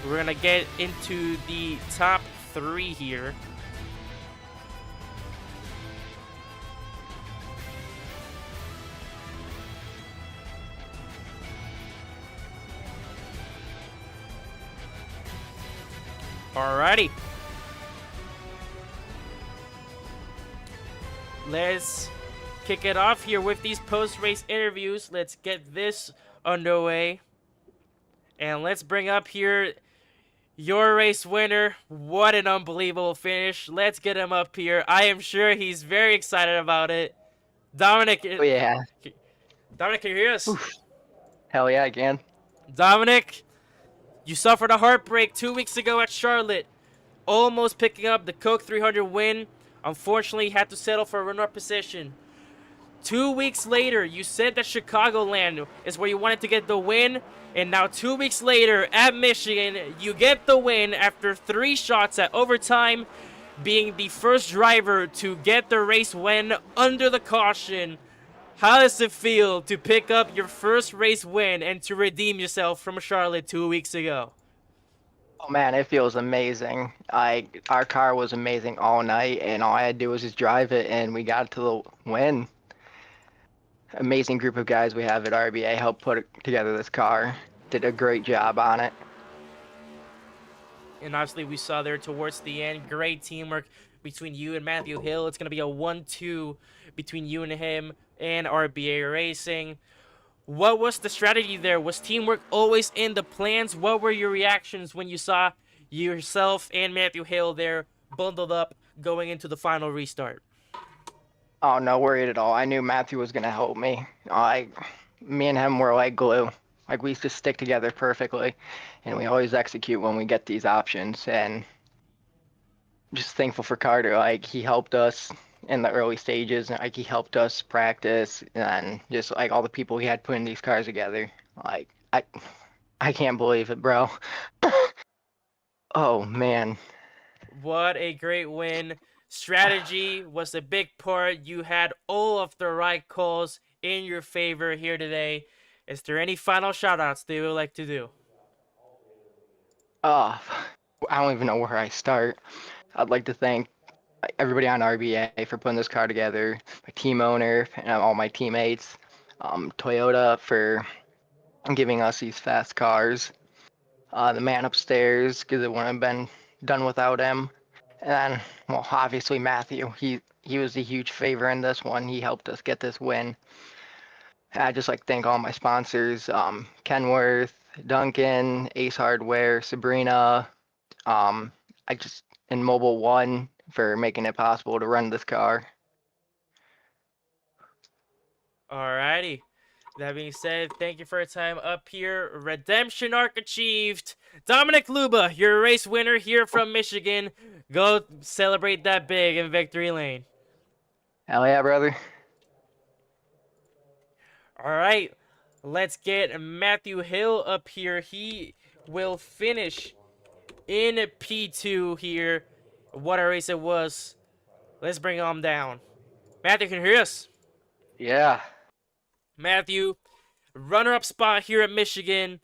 We're going to get into the top 3 here. Alrighty. Let's kick it off here with these post-race interviews. Let's get this underway. And let's bring up here your race winner. What an unbelievable finish. Let's get him up here. I am sure he's very excited about it. Dominic.
Oh, yeah.
Dominic, can you hear us?
Oof. Hell yeah, I can.
Dominic, you suffered a heartbreak 2 weeks ago at Charlotte, almost picking up the Coke 300 win. Unfortunately, had to settle for a runner-up position. 2 weeks later, you said that Chicagoland is where you wanted to get the win, and now 2 weeks later at Michigan, you get the win after 3 shots at overtime, being the first driver to get the race win under the caution. How does it feel to pick up your first race win and to redeem yourself from Charlotte 2 weeks ago?
Oh man, it feels amazing. Our car was amazing all night, and all I had to do was just drive it, and we got to the win. Amazing group of guys we have at RBA helped put together this car. Did a great job on it.
And obviously we saw there towards the end, great teamwork between you and Matthew Hill. It's going to be a 1-2 between you and him and RBA Racing. What was the strategy there? Was teamwork always in the plans? What were your reactions when you saw yourself and Matthew Hill there bundled up going into the final restart?
Oh, no worried at all. I knew Matthew was gonna help me. Me and him were like glue. Like we used to stick together perfectly, and we always execute when we get these options. And I'm just thankful for Carter. Like he helped us in the early stages, and like he helped us practice, and just like all the people he had putting these cars together. Like I can't believe it, bro. Oh man.
What a great win. Strategy was a big part. You had all of the right calls in your favor here today. Is there any final shout-outs that you would like to do?
I don't even know where I start. I'd like to thank everybody on RBA for putting this car together, my team owner, and all my teammates, Toyota for giving us these fast cars, the man upstairs, because it wouldn't have been done without him, and then, well, obviously Matthew. He was a huge favor in this one. He helped us get this win. I'd just like to thank all my sponsors, Kenworth, Duncan, Ace Hardware, Sabrina, and Mobile One for making it possible to run this car.
Alrighty. That being said, thank you for your time up here. Redemption arc achieved. Dominic Luba, your race winner here from Michigan. Go celebrate that big in victory lane.
Hell yeah, brother.
All right, let's get Matthew Hill up here. He will finish in P2 here. What a race it was. Let's bring him down. Matthew, can you hear us?
Yeah.
Matthew, runner-up spot here at Michigan.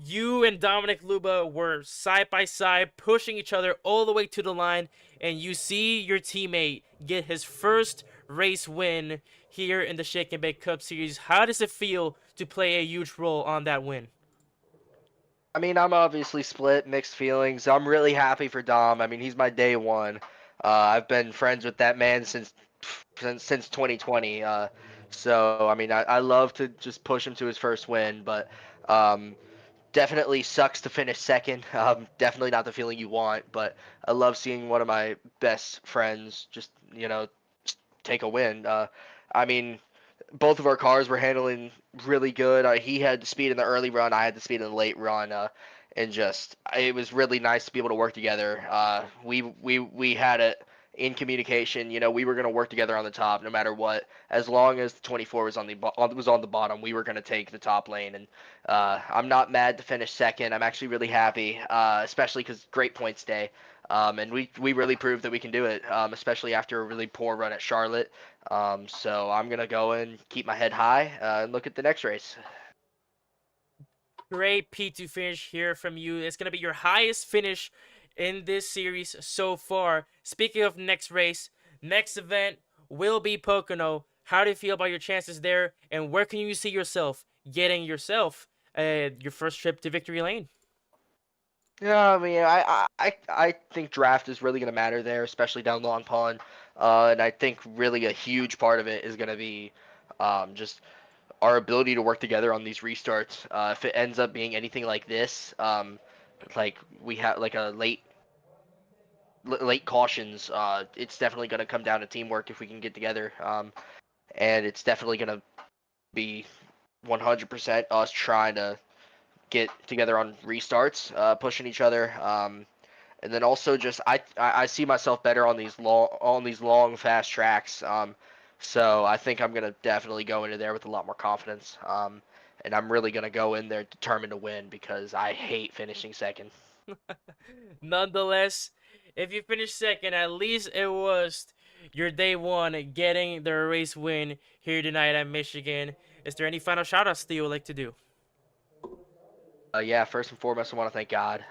You and Dominic Luba were side by side, pushing each other all the way to the line, and you see your teammate get his first race win here in the Shake and Bake Cup Series. How does it feel to play a huge role on that win?
I mean, I'm obviously split, mixed feelings. I'm really happy for Dom. I mean, he's my day one. I've been friends with that man since 2020. So I mean, I love to just push him to his first win, but um, definitely sucks to finish second. Definitely not the feeling you want, but I love seeing one of my best friends just take a win. I mean, both of our cars were handling really good. He had the speed in the early run, I had the speed in the late run, and just it was really nice to be able to work together. We had it in communication. We were going to work together on the top no matter what. As long as the 24 was on the bottom, we were going to take the top lane. And I'm not mad to finish second. I'm actually really happy, especially because great points day. And we really proved that we can do it, especially after a really poor run at Charlotte. So I'm going to go and keep my head high and look at the next race.
Great P2 finish here from you. It's going to be your highest finish in this series so far. Speaking of next race, next event will be Pocono. How do you feel about your chances there? And where can you see yourself getting your first trip to Victory Lane?
Yeah, I mean, I think draft is really going to matter there, especially down Long Pond. And I think really a huge part of it is going to be just our ability to work together on these restarts. If it ends up being anything like this, like we have like a late cautions, it's definitely going to come down to teamwork if we can get together. And it's definitely going to be 100% us trying to get together on restarts, pushing each other. And then also just I see myself better on these long fast tracks. So I think I'm gonna definitely go into there with a lot more confidence. And I'm really gonna go in there determined to win because I hate finishing second.
Nonetheless, if you finish second, at least it was your day one getting the race win here tonight at Michigan. Is there any final shout-outs that you would like to do?
Yeah, first and foremost, I want to thank God.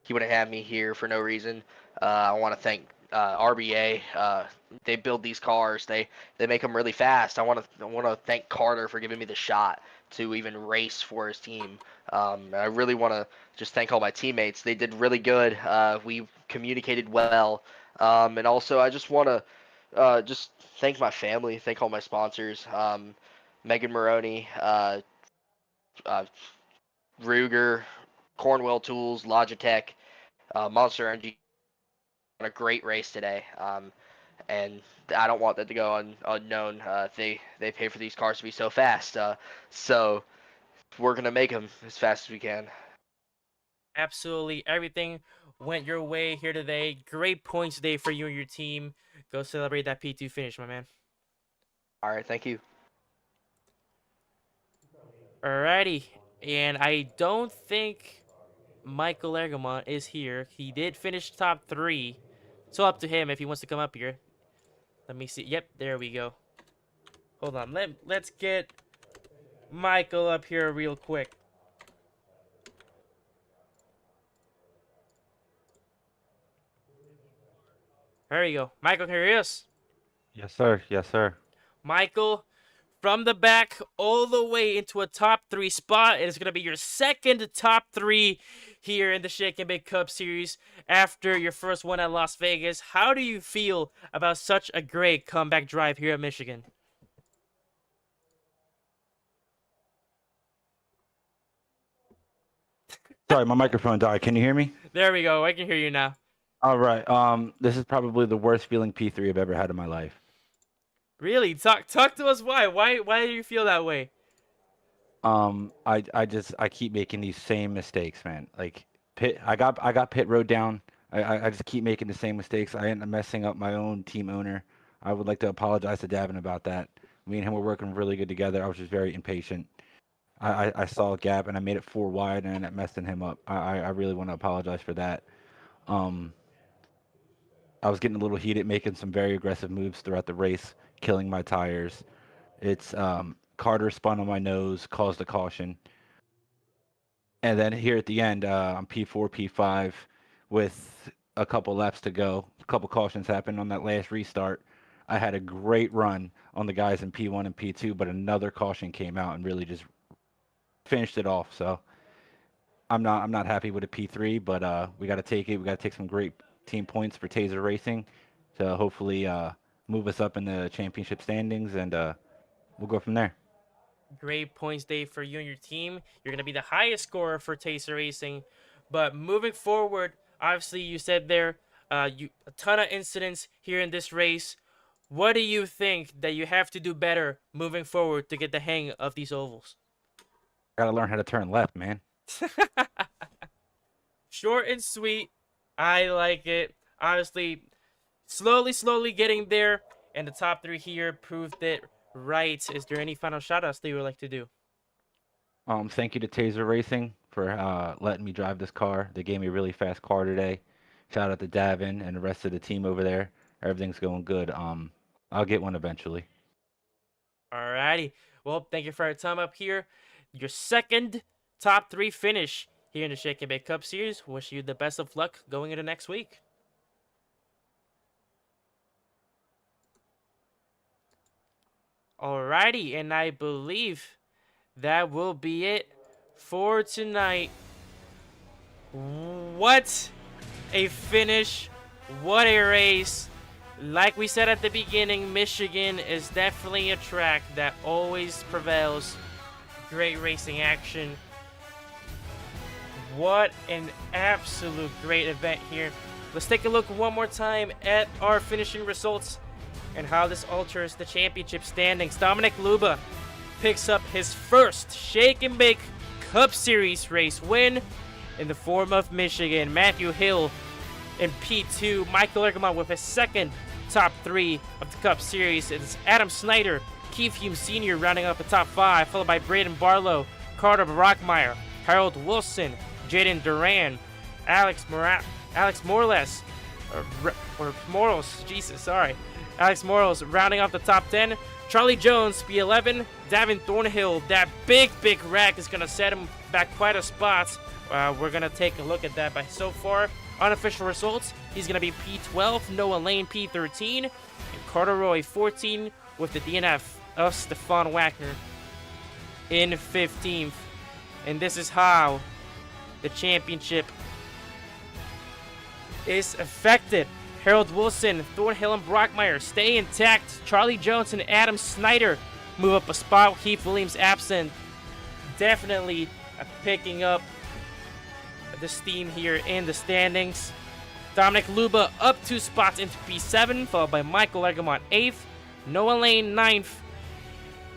He wouldn't have me here for no reason. I want to thank RBA. They build these cars. They make them really fast. I want to thank Carter for giving me the shot to even race for his team. I really want to just thank all my teammates. They did really good. We communicated well. And also, I just want to just thank my family, thank all my sponsors. Megan Maroney, uh, Ruger, Cornwell Tools, Logitech, Monster Energy on a great race today. And I don't want that to go unknown. They pay for these cars to be so fast. So we're gonna make them as fast as we can.
Absolutely everything went your way here today. Great points today for you and your team. Go celebrate that P2 finish, my man.
All right, thank you.
Alrighty. And I don't think Michael Ergamont is here. He did finish top 3. So up to him if he wants to come up here. Let me see. Yep, there we go. Hold on. Let's get Michael up here real quick. There you go. Michael, can you hear us?
Yes, sir. Yes, sir.
Michael, from the back all the way into a top 3 spot. It is going to be your second top 3 here in the Shake and Bake Cup Series after your first one at Las Vegas. How do you feel about such a great comeback drive here at Michigan?
Sorry, my microphone died. Can you hear me?
There we go. I can hear you now.
All right. This is probably the worst feeling P3 I've ever had in my life.
Really? Talk to us why. Why do you feel that way?
I keep making these same mistakes, man. Like I got pit road down. I just keep making the same mistakes. I end up messing up my own team owner. I would like to apologize to Davin about that. Me and him were working really good together. I was just very impatient. I saw a gap and I made it 4 wide and it messing him up. I really want to apologize for that. Um, I was getting a little heated, making some very aggressive moves throughout the race, killing my tires. It's Carter spun on my nose, caused a caution. And then here at the end, on P4, P5, with a couple laps to go, a couple cautions happened on that last restart. I had a great run on the guys in P1 and P2, but another caution came out and really just finished it off. So I'm not happy with a P3, but we got to take it. We got to take some great team points for Taser Racing to hopefully move us up in the championship standings, and we'll go from there.
Great points day for you and your team. You're going to be the highest scorer for Taser Racing. But moving forward, obviously you said there a ton of incidents here in this race. What do you think that you have to do better moving forward to get the hang of these ovals?
Got to learn how to turn left, man.
Short and sweet. I like it. Honestly, slowly getting there. And the top 3 here proved it right. Is there any final shout-outs that you would like to do?
Thank you to Taser Racing for letting me drive this car. They gave me a really fast car today. Shout out to Davin and the rest of the team over there. Everything's going good. I'll get one eventually.
Alrighty. Well, thank you for your time up here. Your second top 3 finish here in the Shake and Bake Cup Series. Wish you the best of luck going into next week. Alrighty, and I believe that will be it for tonight. What a finish. What a race. Like we said at the beginning, Michigan is definitely a track that always prevails. Great racing action. What an absolute great event here. Let's take a look one more time at our finishing results and how this alters the championship standings. Dominic Luba picks up his first Shake and Bake Cup Series race win in the form of Michigan. Matthew Hill in P2. Michael Ergemont with his second top 3 of the Cup Series. It's Adam Snyder, Keith Hume Sr. rounding up the top 5, followed by Braden Barlow, Carter Brockmeyer, Harold Wilson, Jaden Duran, Alex Morales, Alex Morales rounding off the top 10. Charlie Jones, P11. Davin Thornhill, that big wreck is going to set him back quite a spot. We're going to take a look at that. But so far, unofficial results, he's going to be P12, Noah Lane P13, and Carter Roy 14 with the DNF of Stefan Wagner in 15th. And this is how the championship is affected. Harold Wilson, Thornhill, and Brockmeyer stay intact. Charlie Jones and Adam Snyder move up a spot with Keith Williams absent. Definitely picking up the steam here in the standings. Dominic Luba up 2 spots into P7, followed by Michael Ergemont 8th, Noah Lane 9th,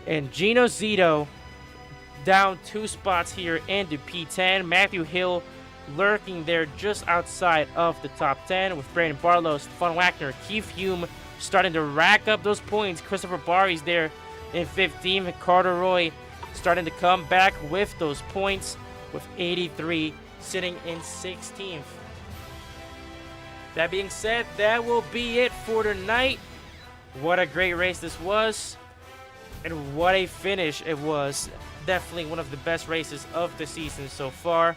and Gino Zito down 2 spots here into P10. Matthew Hill lurking there just outside of the top 10 with Brandon Barlow, Stefan Wagner, Keith Hume starting to rack up those points. Christopher Barry's there in 15th, and Carter Roy starting to come back with those points with 83 sitting in 16th. That being said, that will be it for tonight. What a great race this was, and what a finish it was. Definitely one of the best races of the season so far.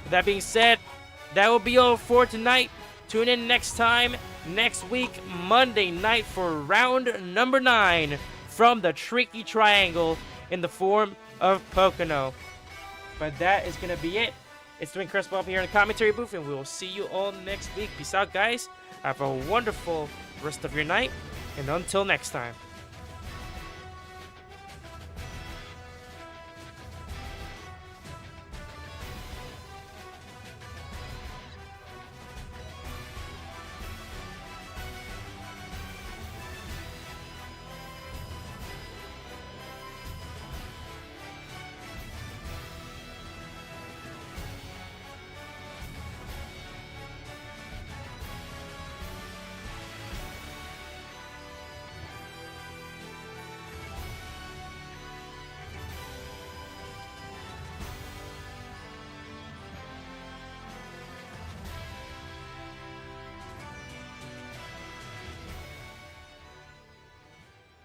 That being said, that will be all for tonight. Tune in next time, next week, Monday night for round number 9 from the Tricky Triangle in the form of Pocono. But that is going to be it. It's Twin Chris Bob here in the commentary booth, and we will see you all next week. Peace out, guys. Have a wonderful rest of your night, and until next time.